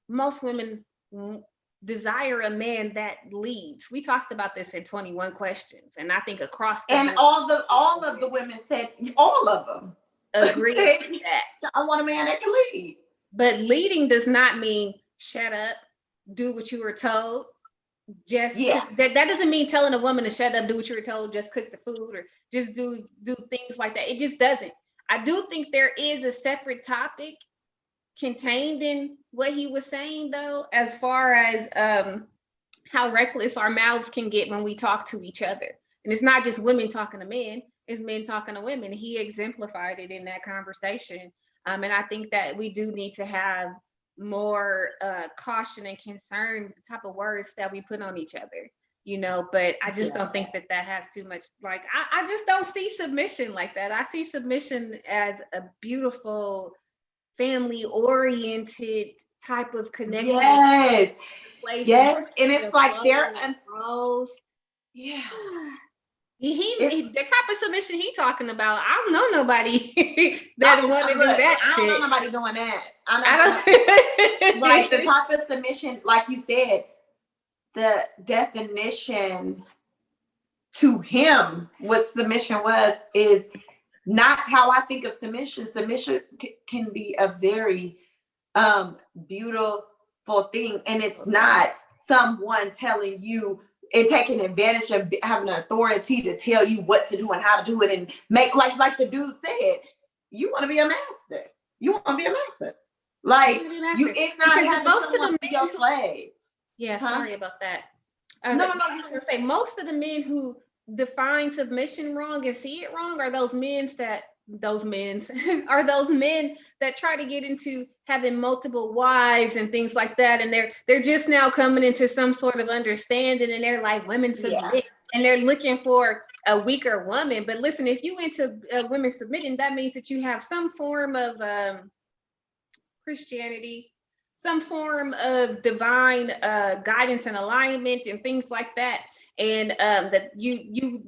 most women desire a man that leads. We talked about this in 21 questions, and I think across the board, all of the women said, all of them agree with that. I want a man that can lead. But leading does not mean shut up, do what you were told. Just that doesn't mean telling a woman to shut up, do what you were told, just cook the food or just do things like that. It just doesn't. I do think there is a separate topic contained in what he was saying, though, as far as how reckless our mouths can get when we talk to each other. And it's not just women talking to men, it's men talking to women. He exemplified it in that conversation. And I think that we do need to have more caution and concern with the type of words that we put on each other, you know, but I just don't think that has too much, like, I just don't see submission like that. I see submission as a beautiful, family-oriented type of connection. Yes. And it's like they're the type of submission he talking about. I don't know nobody that want to do that shit. I don't know nobody doing that. I don't like the type of submission, like you said, the definition to him, what submission is not how I think of submission. Submission can be a very beautiful thing, and it's not someone telling you and taking advantage of having the authority to tell you what to do and how to do it, and make like the dude said, you want to be a master. You want to be a master. Like it's not because having most someone of be your slave. Yeah, sorry about that. No. I was gonna say most of the men who define submission wrong and see it wrong are those men that try to get into having multiple wives and things like that, and they're just now coming into some sort of understanding, and they're like, women submit, and they're looking for a weaker woman. But listen, if you into women submitting, that means that you have some form of Christianity, some form of divine guidance and alignment and things like that. And that you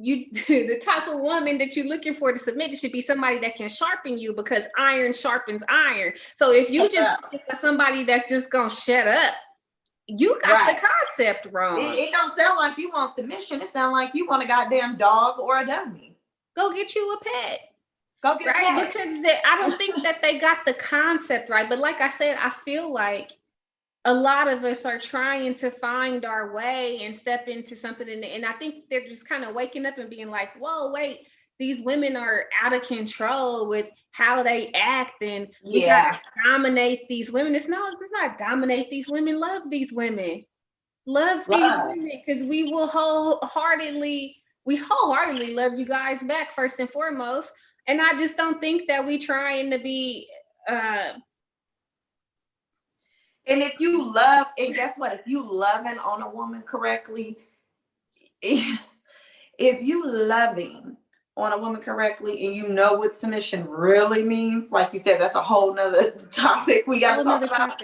the type of woman that you're looking for to submit should be somebody that can sharpen you, because iron sharpens iron. So if you just look for somebody that's just gonna shut up, you got the concept wrong. It don't sound like you want submission. It sounds like you want a goddamn dog or a dummy. Go get you a pet. Go get a pet. Because I don't think that they got the concept right. But like I said, I feel like a lot of us are trying to find our way and step into something. And I think they're just kind of waking up and being like, whoa, wait, these women are out of control with how they act. And we got to dominate these women. It's not dominate these women. Love these women. Love these women, because we will wholeheartedly love you guys back first and foremost. And I just don't think that we trying to be... And if you love, and guess what? If you loving on a woman correctly, if you loving on a woman correctly and you know what submission really means, like you said, that's a whole nother topic we got to talk about.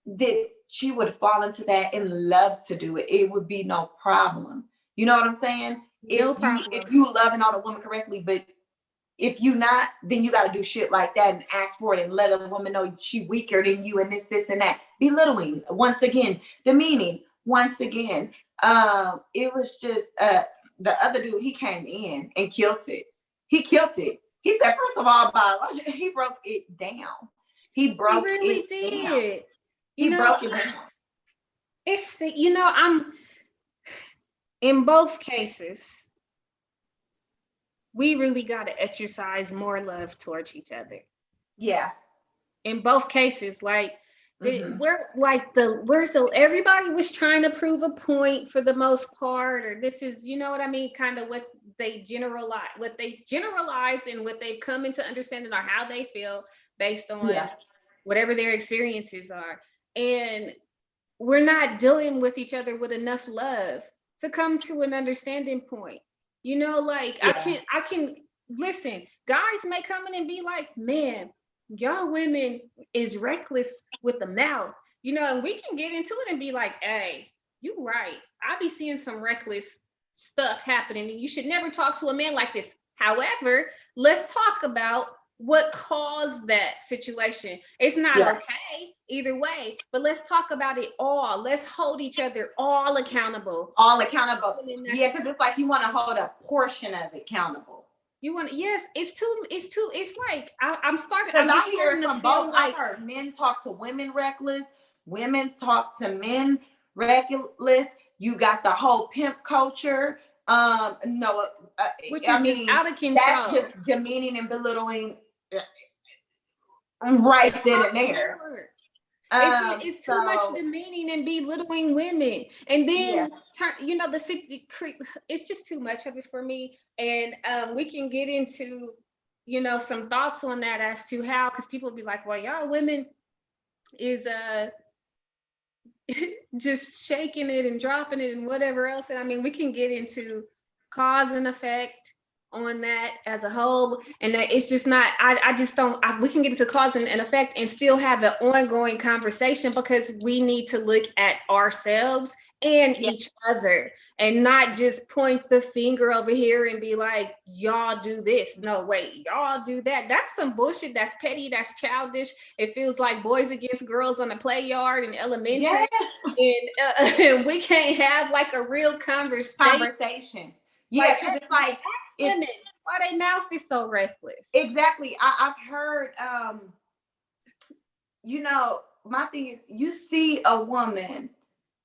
That she would fall into that and love to do it. It would be no problem. You know what I'm saying? No problem. If you loving on a woman correctly, but if you not, then you got to do shit like that and ask for it and let a woman know she weaker than you and this, and that. Belittling, once again, demeaning, once again. It was just the other dude, he came in and killed it. He killed it. He said, first of all, he broke it down. He really did. Down. He broke it down. It's, I'm in both cases. We really got to exercise more love towards each other. Yeah. In both cases, like everybody was trying to prove a point for the most part, or this is, you know what I mean, kind of what they generalize and what they've come into understanding or how they feel based on whatever their experiences are. And we're not dealing with each other with enough love to come to an understanding point. Like I can listen, guys may come in and be like, man, y'all women is reckless with the mouth, and we can get into it and be like, hey, you right. I be seeing some reckless stuff happening and you should never talk to a man like this. However, let's talk about what caused that situation. It's not okay either way, but let's talk about it all. Let's hold each other all accountable. Yeah, because it's like you want to hold a portion of it accountable. It's like I'm starting to feel like I've heard men talk to women reckless, women talk to men reckless. You got the whole pimp culture. Which is just out of control. That's just demeaning and belittling right then and there. It's too much demeaning and belittling women, and then it's just too much of it for me. And we can get into some thoughts on that as to how, because people will be like, well, y'all women is just shaking it and dropping it and whatever else. And I mean, we can get into cause and effect on that as a whole, and that it's just not, we can get into cause and effect and still have an ongoing conversation, because we need to look at ourselves and each other and not just point the finger over here and be like, y'all do this. No, wait, y'all do that. That's some bullshit. That's petty. That's childish. It feels like boys against girls on the play yard in elementary. And we can't have like a real conversation. Yeah, because it's like women, why their mouth is so reckless. Exactly. I've heard, my thing is, you see a woman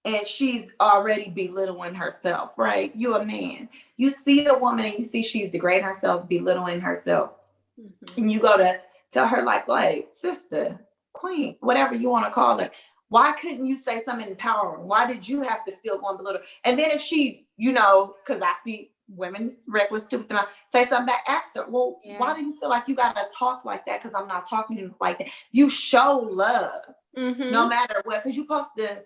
and she's already belittling herself, right? You're a man. You see a woman and you see she's degrading herself, belittling herself. Mm-hmm. And you go to tell her like, sister, queen, whatever you want to call her. Why couldn't you say something empowering? Why did you have to still go and belittle? And then if she, because I see women's reckless too, say something back, ask her, well, why do you feel like you got to talk like that? Because I'm not talking to you like that. You show love, no matter what, because you're supposed to.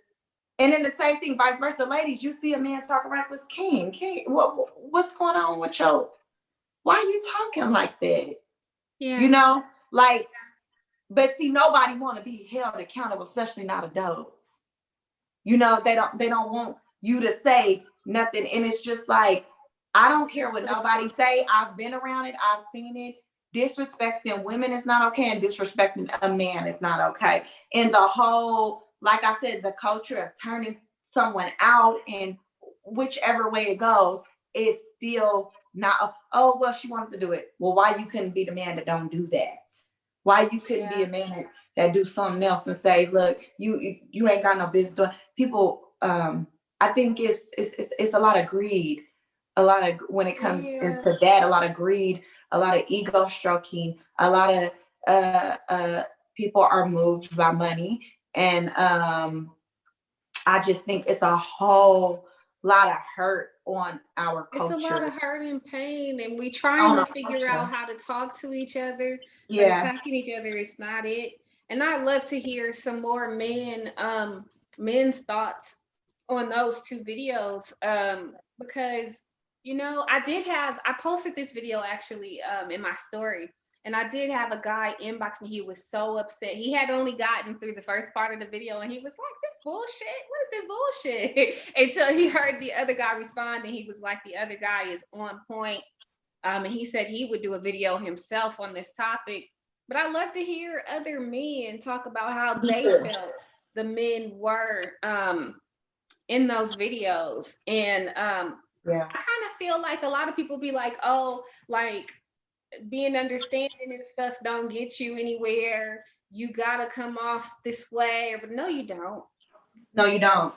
And then the same thing, vice versa, ladies. You see a man talking reckless, King, what's going on with your? Why are you talking like that? Yeah, but see, nobody want to be held accountable, especially not adults. They don't want you to say nothing, and it's just like, I don't care what nobody say. I've been around it. I've seen it. Disrespecting women is not okay, and disrespecting a man is not okay. And the whole, like I said, the culture of turning someone out, and whichever way it goes, is still not, oh, well, she wanted to do it. Well, why you couldn't be the man that don't do that? Why you couldn't be a man that do something else and say, look, you ain't got no business doing. People, I think it's a lot of greed. A lot of, when it comes into that, a lot of greed, a lot of ego stroking, a lot of people are moved by money. And I just think it's a whole lot of hurt on our culture. It's a lot of hurt and pain, and we trying to figure out how to talk to each other. Yeah, attacking each other is not it. And I'd love to hear some more men's thoughts on those two videos, because I posted this video actually in my story, and I did have a guy inbox me. He was so upset. He had only gotten through the first part of the video, and he was like, this bullshit? What is this bullshit? Until he heard the other guy respond, and he was like, the other guy is on point. And he said he would do a video himself on this topic. But I love to hear other men talk about how they felt the men were in those videos. And I kind of feel like a lot of people be like, oh, like being understanding and stuff don't get you anywhere. You gotta come off this way. But no, you don't. No, you don't.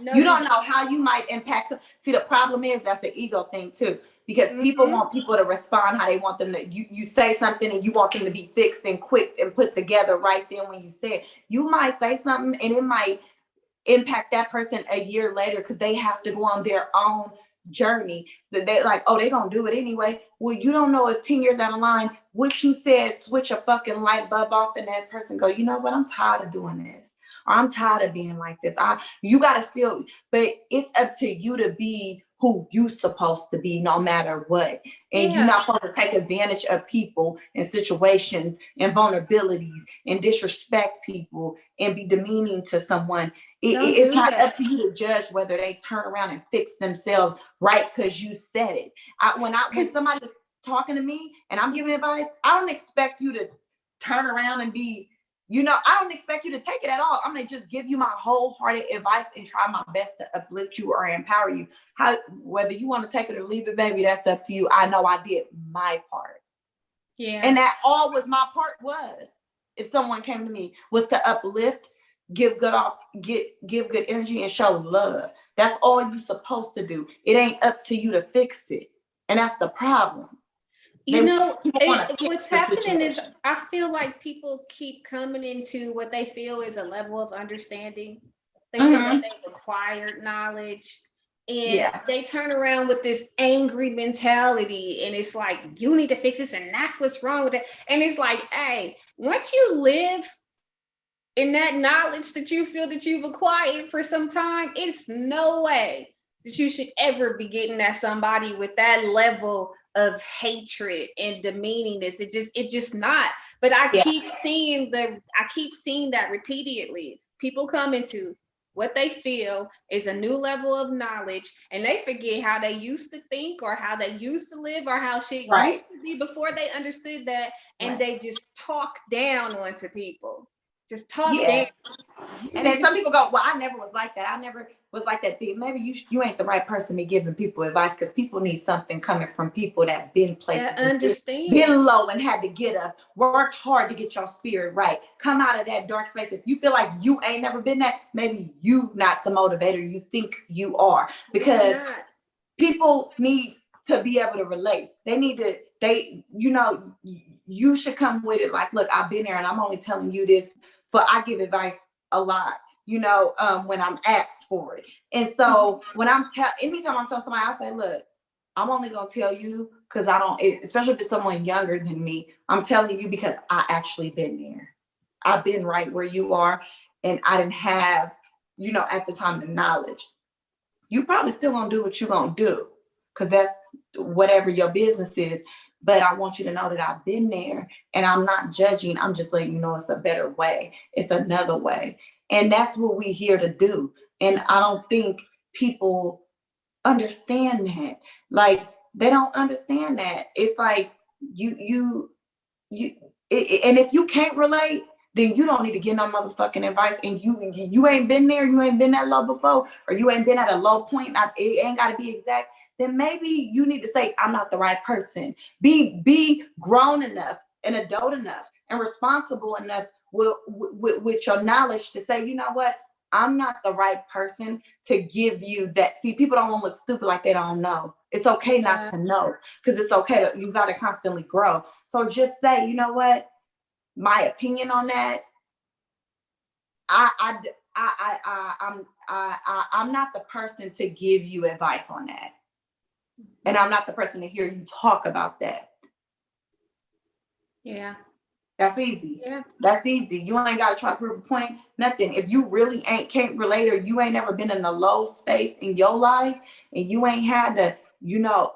No, you don't know how you might impact. See, the problem is that's an ego thing too, because people want people to respond how they want them to. You say something and you want them to be fixed and quick and put together right then when you say it. You might say something and it might impact that person a year later because they have to go on their own journey. That they like, oh, they're gonna do it anyway. Well, you don't know if 10 years down the line what you said switch a fucking light bulb off and that person go, you know what, I'm tired of doing this. Or I'm tired of being like this. You gotta still, but it's up to you to be who you supposed to be no matter what. And you're not supposed to take advantage of people and situations and vulnerabilities and disrespect people and be demeaning to someone. It's not up to you to judge whether they turn around and fix themselves right because you said it. When somebody's talking to me and I'm giving advice, I don't expect you to turn around and be, I don't expect you to take it at all. I'm going to just give you my wholehearted advice and try my best to uplift you or empower you. Whether you want to take it or leave it, baby, that's up to you. I know I did my part. Yeah. And that all was my part was, if someone came to me, was to uplift, give good energy and show love. That's all you're supposed to do. It ain't up to you to fix it. And that's the problem. What's happening is I feel like people keep coming into what they feel is a level of understanding. They feel that they've acquired knowledge, and they turn around with this angry mentality, and it's like, you need to fix this, and that's what's wrong with it. And it's like, hey, once you live in that knowledge that you feel that you've acquired for some time, it's no way that you should ever be getting at somebody with that level of hatred and demeaningness. It just not. But I keep seeing that repeatedly. People come into what they feel is a new level of knowledge, and they forget how they used to think or how they used to live or how shit used to be before they understood that, and they just talk down onto people. Just talk down. And then some people go, well, I never was like that. I never was like that. Maybe you ain't the right person to be giving people advice, because people need something coming from people that been places, been low and had to get up, worked hard to get your spirit right. Come out of that dark space. If you feel like you ain't never been that, maybe you not the motivator you think you are, because people need to be able to relate. They need to, you should come with it. Like, look, I've been there and I'm only telling you this, but I give advice a lot, when I'm asked for it. And so when anytime I'm telling somebody, I say, look, I'm only going to tell you because especially if it's someone younger than me, I'm telling you because I actually been there. I've been right where you are, and I didn't have, at the time, the knowledge. You probably still going to do what you're going to do because that's whatever your business is. But I want you to know that I've been there, and I'm not judging. I'm just letting you know it's a better way. It's another way. And that's what we're here to do. And I don't think people understand that. Like, they don't understand that. It's like and if you can't relate, then you don't need to get no motherfucking advice. And you ain't been there, you ain't been that low before, or you ain't been at a low point. It ain't got to be exact. Then maybe you need to say, I'm not the right person. Be grown enough and adult enough and responsible enough with your knowledge to say, you know what? I'm not the right person to give you that. See, people don't want to look stupid like they don't know. It's okay not to know, because it's okay you got to constantly grow. So just say, you know what? My opinion on that, I'm not the person to give you advice on that. And I'm not the person to hear you talk about that. Yeah. That's easy. Yeah. That's easy. You ain't got to try to prove a point. Nothing. If you really can't relate, or you ain't never been in a low space in your life, and you ain't had to,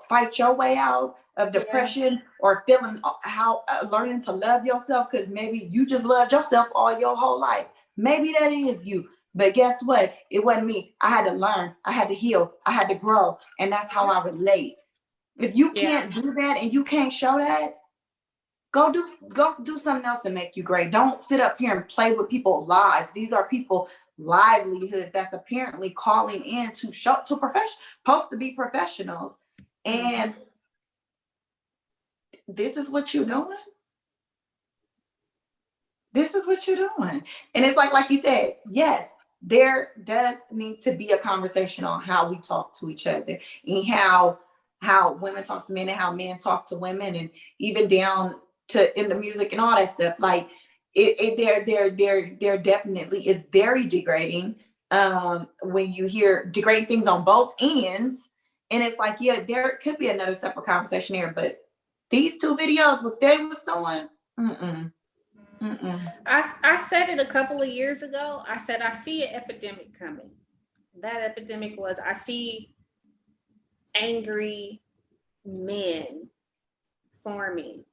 fight your way out of depression or feeling learning to love yourself, because maybe you just loved yourself all your whole life. Maybe that is you. But guess what? It wasn't me. I had to learn. I had to heal. I had to grow. And that's how I relate. If you can't do that and you can't show that, go do something else to make you great. Don't sit up here and play with people's lives. These are people livelihoods that's apparently calling in to show to supposed to be professionals. And this is what you're doing. This is what you're doing. And it's like you said, yes, there does need to be a conversation on how we talk to each other and how women talk to men and how men talk to women, and even down to in the music and all that stuff. Like there definitely is very degrading when you hear degrading things on both ends. And it's like, yeah, there could be another separate conversation here, but these two videos, what they was doing, I said it a couple of years ago. I said, I see an epidemic coming. That epidemic was, I see angry men forming.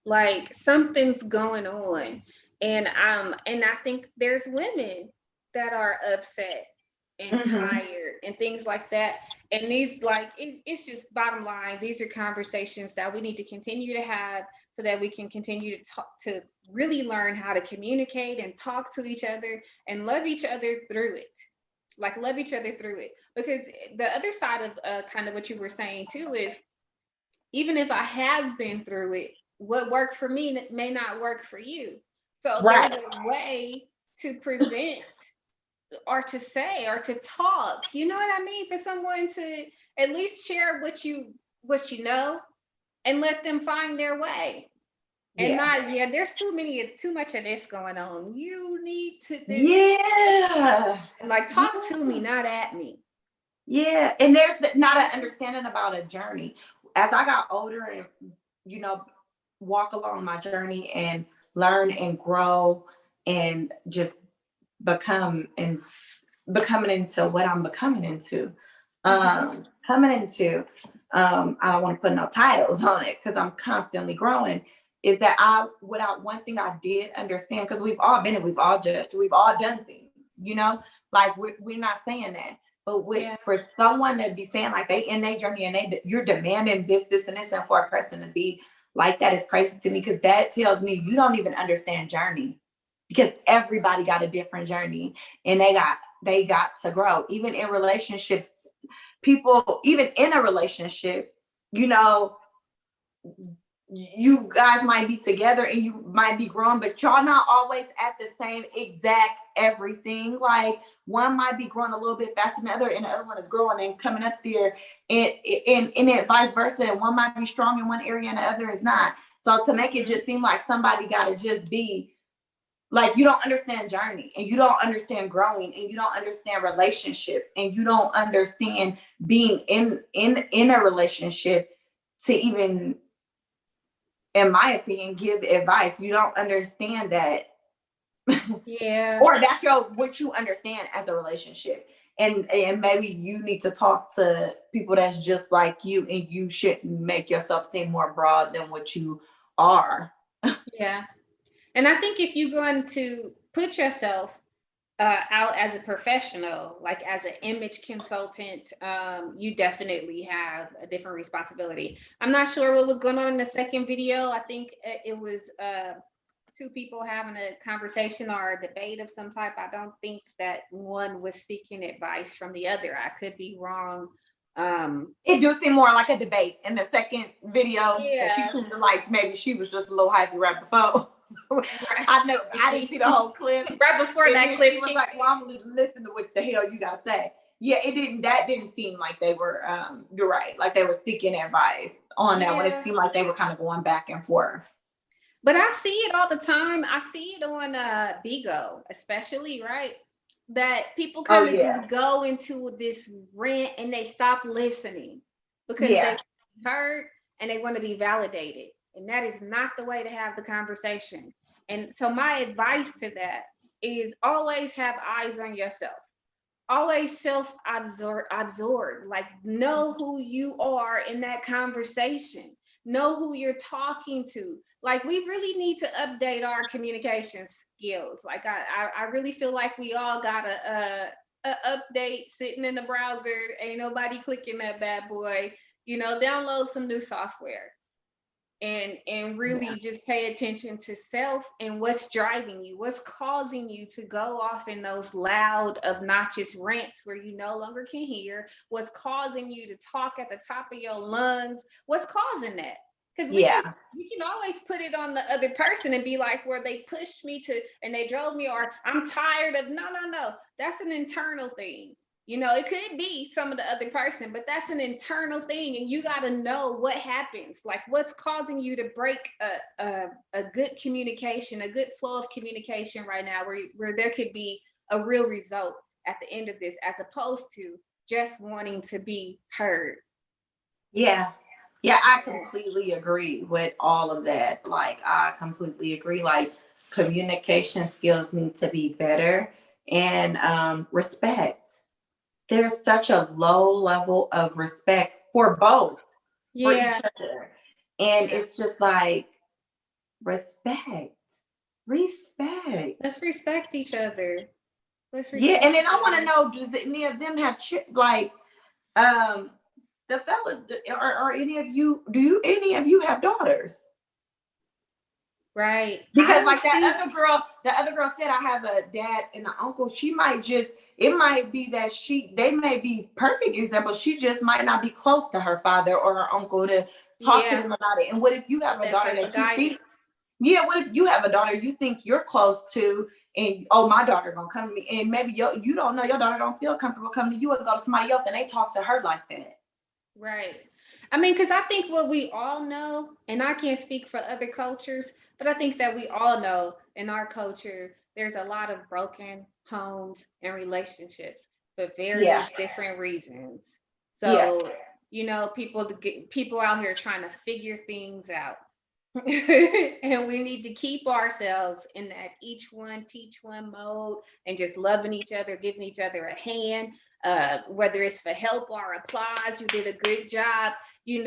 Like something's going on. And I think there's women that are upset and tired and things like that. And these, like, it's just bottom line, these are conversations that we need to continue to have so that we can continue to talk, to really learn how to communicate and talk to each other and love each other through it. Like, love each other through it. Because the other side of kind of what you were saying too is, even if I have been through it, what worked for me may not work for you. So there's a way to present or to say or to talk, you know what I mean, for someone to at least share what you know and let them find their way. And not, there's too much of this going on. You need to and like talk to me, not at me. Yeah, and there's not an understanding about a journey. As I got older and, you know, walk along my journey and learn and grow and just becoming into what I'm becoming into. I don't want to put no titles on it because I'm constantly growing. Is that one thing I did understand, because we've all been and we've all judged, we've all done things, you know, like we're not saying that. But for someone to be saying like they in their journey and you're demanding this, and this, and for a person to be like that is crazy to me, because that tells me you don't even understand journey, because everybody got a different journey and they got to grow. Even in relationships, people, even in a relationship, you know, you guys might be together and you might be growing, but y'all not always at the same exact everything. Like one might be growing a little bit faster than the other, and the other one is growing and coming up there, and it vice versa. And one might be strong in one area and the other is not. So to make it just seem like somebody got to just be like, you don't understand journey, and you don't understand growing, and you don't understand relationship, and you don't understand being in a relationship to even, in my opinion, give advice. You don't understand that. Or that's what you understand as a relationship. And maybe you need to talk to people that's just like you, and you shouldn't make yourself seem more broad than what you are. And I think if you're going to put yourself out as a professional, like as an image consultant, you definitely have a different responsibility. I'm not sure what was going on in the second video. I think it was two people having a conversation or a debate of some type. I don't think that one was seeking advice from the other. I could be wrong. It do seem more like a debate in the second video. She seemed like maybe she was just a little hypey right before. I know I didn't see the whole clip. Right before that clip, she was like, "Well, I'm gonna listen to what the hell you gotta say." Yeah, that didn't seem like they were. You're right, like they were seeking advice on that one. It seemed like they were kind of going back and forth. But I see it all the time. I see it on Bigo, especially, right? That people kind of just go into this rant and they stop listening because they heard and they want to be validated. And that is not the way to have the conversation. And so my advice to that is always have eyes on yourself. Always self-absorbed. Like, know who you are in that conversation. Know who you're talking to. Like, we really need to update our communication skills. Like I really feel like we all got a update sitting in the browser. Ain't nobody clicking that bad boy. Download some new software and really just pay attention to self and what's driving you, what's causing you to go off in those loud, obnoxious rants where you no longer can hear, what's causing you to talk at the top of your lungs, what's causing that? Because we can always put it on the other person and be like, well, they pushed me to, and they drove me, or I'm tired of, no. That's an internal thing. It could be some of the other person, but that's an internal thing. And you got to know what happens, like what's causing you to break a good communication, a good flow of communication right now, where there could be a real result at the end of this, as opposed to just wanting to be heard. Yeah, I completely agree with all of that. Like, I completely agree. Like, communication skills need to be better, and respect. There's such a low level of respect for both, for each other. And it's just like, respect. Let's respect each other. Yeah, and then I want to know, do any of them have the fellas, or any of you, any of you have daughters? Right. Because like the other girl said, I have a dad and an uncle. It might be that they may be perfect examples. She just might not be close to her father or her uncle to talk to them about it. And what if you have a daughter that you think, what if you have a daughter you think you're close to, and my daughter gonna come to me, and maybe you don't know, your daughter don't feel comfortable coming to you, and go to somebody else and they talk to her like that. Right. I mean, because I think what we all know, and I can't speak for other cultures, but I think that we all know in our culture, there's a lot of broken homes and relationships for various different reasons. So, people out here trying to figure things out. And we need to keep ourselves in that each one teach one mode, and just loving each other, giving each other a hand, whether it's for help or applause. You did a good job. We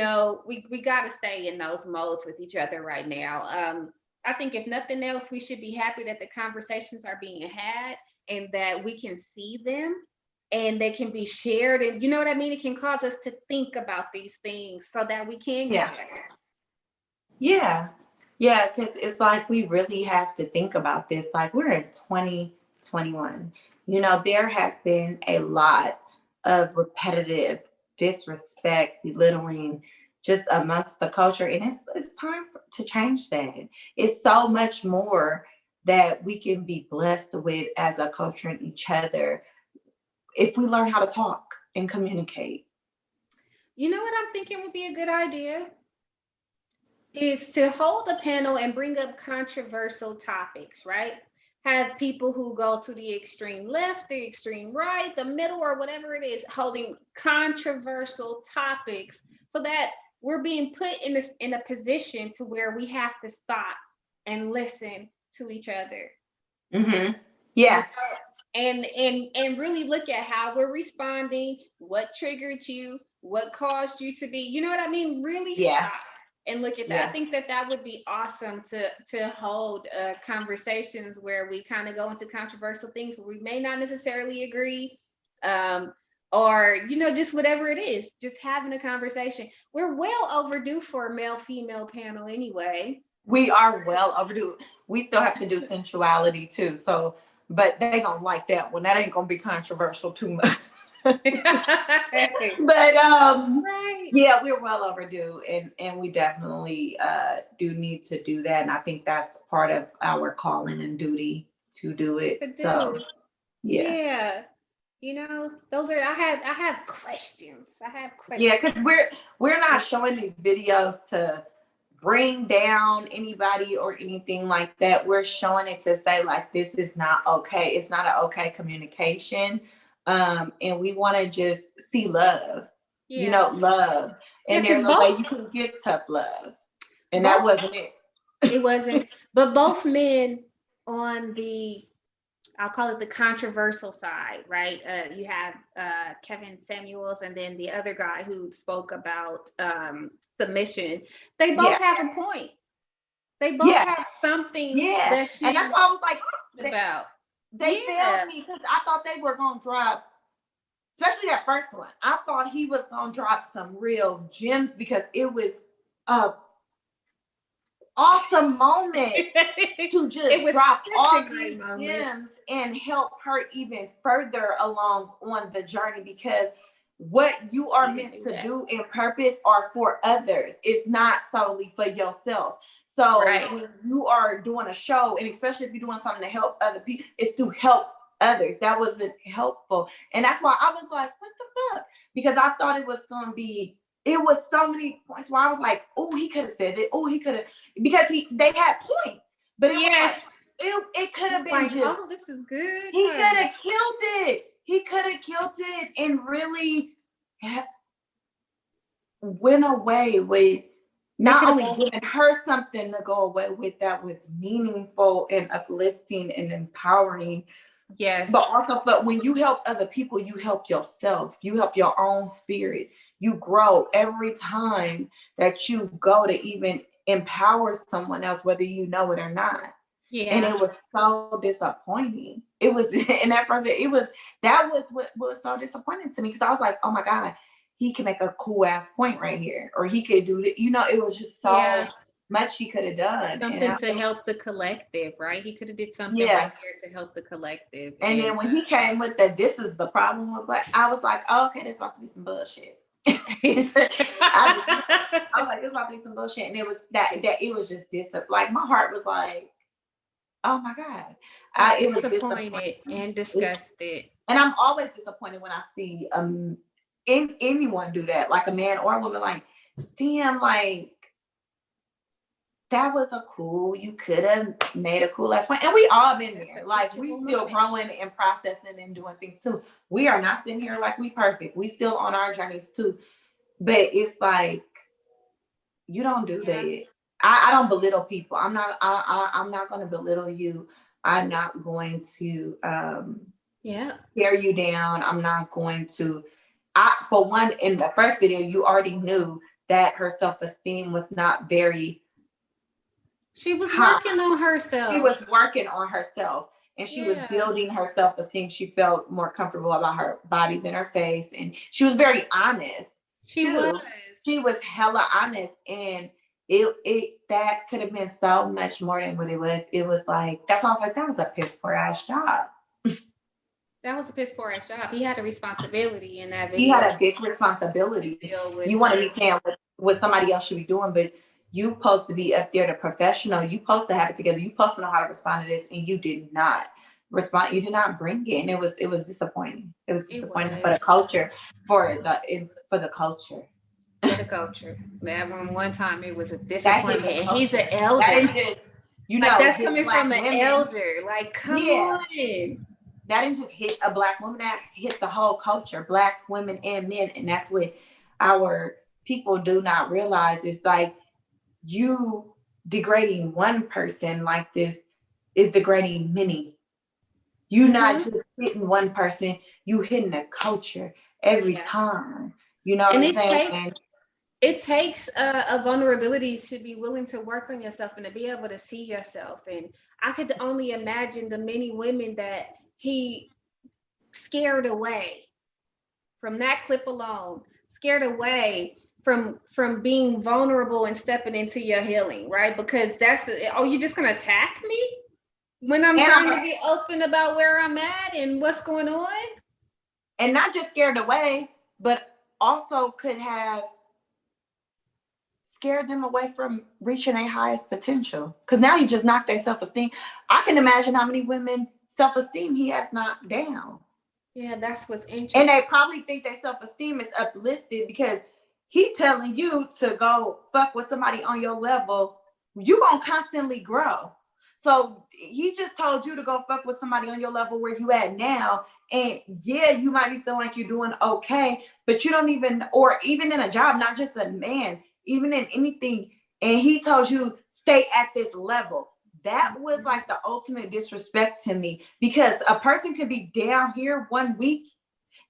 got to stay in those modes with each other right now. I think if nothing else, we should be happy that the conversations are being had and that we can see them and they can be shared. And you know what I mean? It can cause us to think about these things so that we can get better. Yeah, because it's like we really have to think about this. Like, we're in 2021. There has been a lot of repetitive disrespect, belittling, just amongst the culture, and it's time to change that. It's so much more that we can be blessed with as a culture and each other if we learn how to talk and communicate. You know what I'm thinking would be a good idea? Is to hold a panel and bring up controversial topics, right? Have people who go to the extreme left, the extreme right, the middle, or whatever it is, holding controversial topics, so that we're being put in a position to where we have to stop and listen to each other. Mm-hmm. Yeah. And really look at how we're responding, what triggered you, what caused you to be, you know what I mean? Really stop and look at that. Yeah. I think that would be awesome to hold conversations where we kind of go into controversial things where we may not necessarily agree, or just whatever it is, just having a conversation. We're well overdue for a male-female panel anyway. We are well overdue. We still have to do sensuality too, so but they gonna like that one. That ain't gonna be controversial too much. But right. Yeah, we're well overdue, and we definitely do need to do that, and I think that's part of our calling and duty to do it. So yeah, those are I have questions. Yeah, because we're not showing these videos to bring down anybody or anything like that. We're showing it to say, like, this is not okay. It's not an okay communication. And we want to just see love, love. And there's a way you can give tough love. And that wasn't it. It wasn't. But both men on I'll call it the controversial side, right? You have Kevin Samuels, and then the other guy who spoke about submission. They both have a point. They both have something Yeah. that she And that's why I was like, about. they Yeah. and that's why I was like, About. they Yeah. failed me because I thought they were gonna drop, especially that first one. I thought he was gonna drop some real gems because it was a awesome moment to just It was drop such all a great these moment. gems and help her even further along on the journey, because what you are meant to do in purpose are for others. It's not solely for yourself. So when you are doing a show, and especially if you're doing something to help other people, it's to help others. That wasn't helpful. And that's why I was like, what the fuck? Because I thought it was going to be, it was so many points where I was like, oh, he could have said it. Oh, he could have, because they had points, but it was like, it could have been like, just, oh, this is good. He could have killed it. He could have killed it and really went away with not only giving her something to go away with that was meaningful and uplifting and empowering. Yes. But when you help other people, you help yourself. You help your own spirit. You grow every time that you go to even empower someone else, whether you know it or not. Yeah. And it was so disappointing. It was in that person. That was what was so disappointing to me, because I was like, oh my God, he can make a cool ass point right here, or he could do it. It was just so much he could have done. Something to help the collective, right? He could have did something right here to help the collective. And then when he came with that, this is the problem with Black, I was like, oh, okay, this about to be some bullshit. I was like, this about to be some bullshit. And it was that it was just like my heart was like, oh my God. It was disappointed and disgusted. And I'm always disappointed when I see anyone do that, like a man or a woman, like, damn, like, that was you could have made a cool ass point. And we all been there. Like, we still growing and processing and doing things too. We are not sitting here like we perfect. We still on our journeys too. But it's like, you don't do that. I don't belittle people. I'm not going to belittle you. I'm not going to tear you down. I'm not going to. For one, in the first video, you already knew that her self-esteem was not very. She was working on herself. She was working on herself, and she was building her self-esteem. She felt more comfortable about her body than her face, and she was very honest. She was hella honest, and that could have been so much more than what it was. It was like, that's why I was like, that was a piss poor ass job. That was a piss poor ass job. He had a responsibility in that video. He had a big responsibility. You want to be saying what somebody else should be doing, but you supposed to be up there, the professional. You supposed to have it together. You supposed to know how to respond to this, and you did not respond. You did not bring it, and it was disappointing. It was disappointing for the culture, for the culture. For the culture. That one time it was a disappointment, and he's an elder. That is just, that's coming from an elder. Like, come on. That didn't just hit a Black woman. That hit the whole culture, Black women and men, and that's what our people do not realize. Is like, you degrading one person like this is degrading many. You not just hitting one person, you hitting a culture every time. You know what I'm saying? It takes a vulnerability to be willing to work on yourself and to be able to see yourself. And I could only imagine the many women that he scared away from that clip alone, scared away from being vulnerable and stepping into your healing, right? Because you're just gonna attack me when I'm trying to be open about where I'm at and what's going on? And not just scared away, but also could have scared them away from reaching their highest potential. Because now you just knocked their self-esteem. I can imagine how many women self-esteem he has knocked down. Yeah, that's what's interesting. And they probably think their self-esteem is uplifted because he telling you to go fuck with somebody on your level. You gonna constantly grow. So he just told you to go fuck with somebody on your level where you at now. And you might be feeling like you're doing okay, but you don't even, or even in a job, not just a man, even in anything. And he told you stay at this level. That was like the ultimate disrespect to me, because a person could be down here one week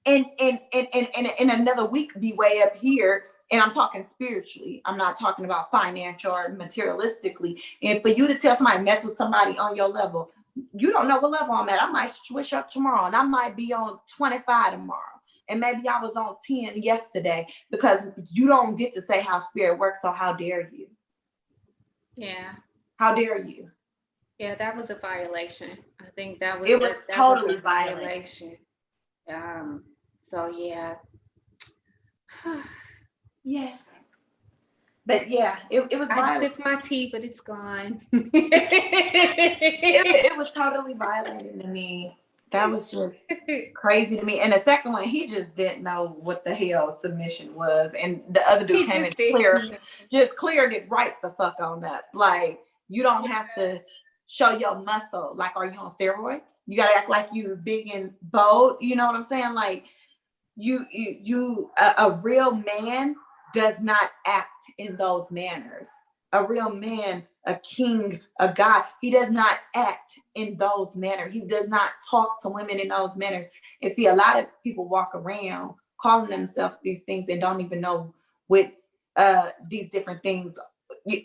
and in another week be way up here and I'm talking spiritually. I'm not talking about financial or materialistically. And for you to tell somebody mess with somebody on your level, you don't know what level I'm at. I might switch up tomorrow and I might be on 25 tomorrow. And maybe I was on 10 yesterday, because you don't get to say how spirit works. So how dare you? Yeah. How dare you? Yeah, that was a violation. I think that was totally a violation. So yeah. Yes. But yeah, it was I violent. sipped my tea, but it's gone. It was totally violating to me. That was just crazy to me. And the second one, he just didn't know what the hell submission was. And the other dude came in just cleared it right the fuck on up. Like, you don't have to show your muscle. Like, are you on steroids? You gotta act like you big and bold. You know what I'm saying? Like, a real man does not act in those manners. A real man, a king, a god, he does not act in those manners. He does not talk to women in those manners. And see, a lot of people walk around calling themselves these things and don't even know what these different things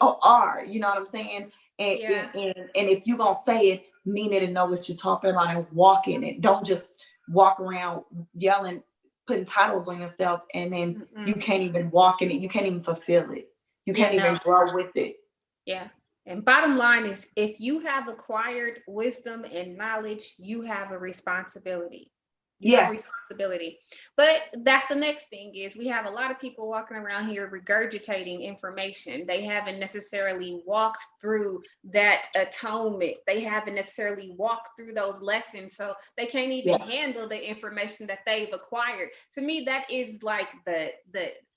are. You know what I'm saying? And, and if you're going to say it, mean it and know what you're talking about and walk in it. Don't just walk around yelling, putting titles on yourself, and then you can't even walk in it. You can't even fulfill it. You can't even grow with it. Yeah. And bottom line is, if you have acquired wisdom and knowledge, you have a responsibility. You have responsibility. But that's the next thing is, we have a lot of people walking around here regurgitating information. They haven't necessarily walked through that atonement. They haven't necessarily walked through those lessons. So they can't even handle the information that they've acquired. To me, that is like the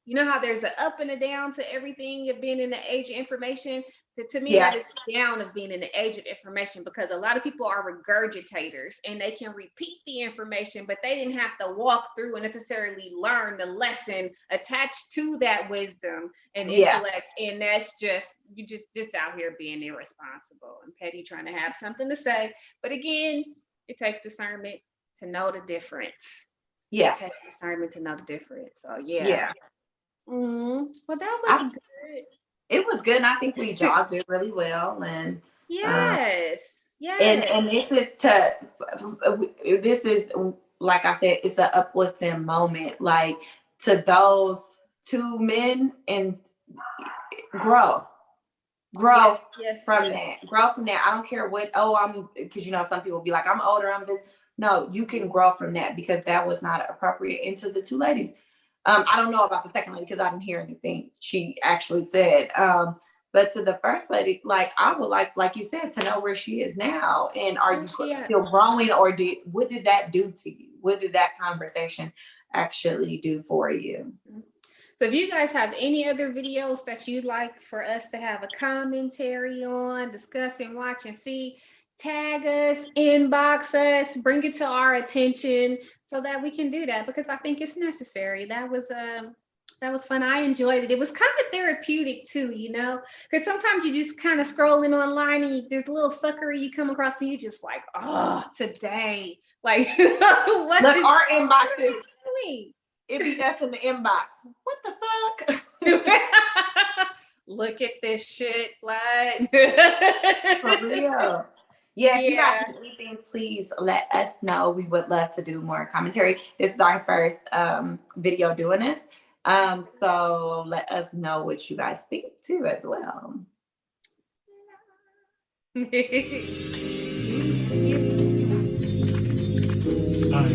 you know how there's an up and a down to everything of being in the age of information? To me, that is down of being in the age of information, because a lot of people are regurgitators and they can repeat the information, but they didn't have to walk through and necessarily learn the lesson attached to that wisdom and intellect. And that's just, you just out here being irresponsible and petty, trying to have something to say. But again, it takes discernment to know the difference. Yeah. It takes discernment to know the difference. So yeah. Well, that was good. It was good, and I think we jogged it really well. And yes. And this is like I said, it's an uplifting moment. Like, to those two men, and grow from that. Grow from that. I don't care what. Because some people be like, I'm older, I'm this. No, you can grow from that, because that was not appropriate. And to the two ladies, I don't know about the second lady because I didn't hear anything she actually said. But to the first lady, like, I would like you said, to know where she is now. And are you still growing, or what did that do to you? What did that conversation actually do for you? So if you guys have any other videos that you'd like for us to have a commentary on, discuss and watch and see, tag us, inbox us, bring it to our attention so that we can do that, because I think it's necessary. That was fun. I enjoyed it. It was kind of therapeutic too, because sometimes you just kind of scrolling online and there's a little fuckery you come across and you just like, oh, today, like, what? Look, our inboxes. It be us in the inbox. What the fuck? Look at this shit, like. For real. Yeah, if you guys have anything, please let us know. We would love to do more commentary. This is our first video doing this. So let us know what you guys think too as well. I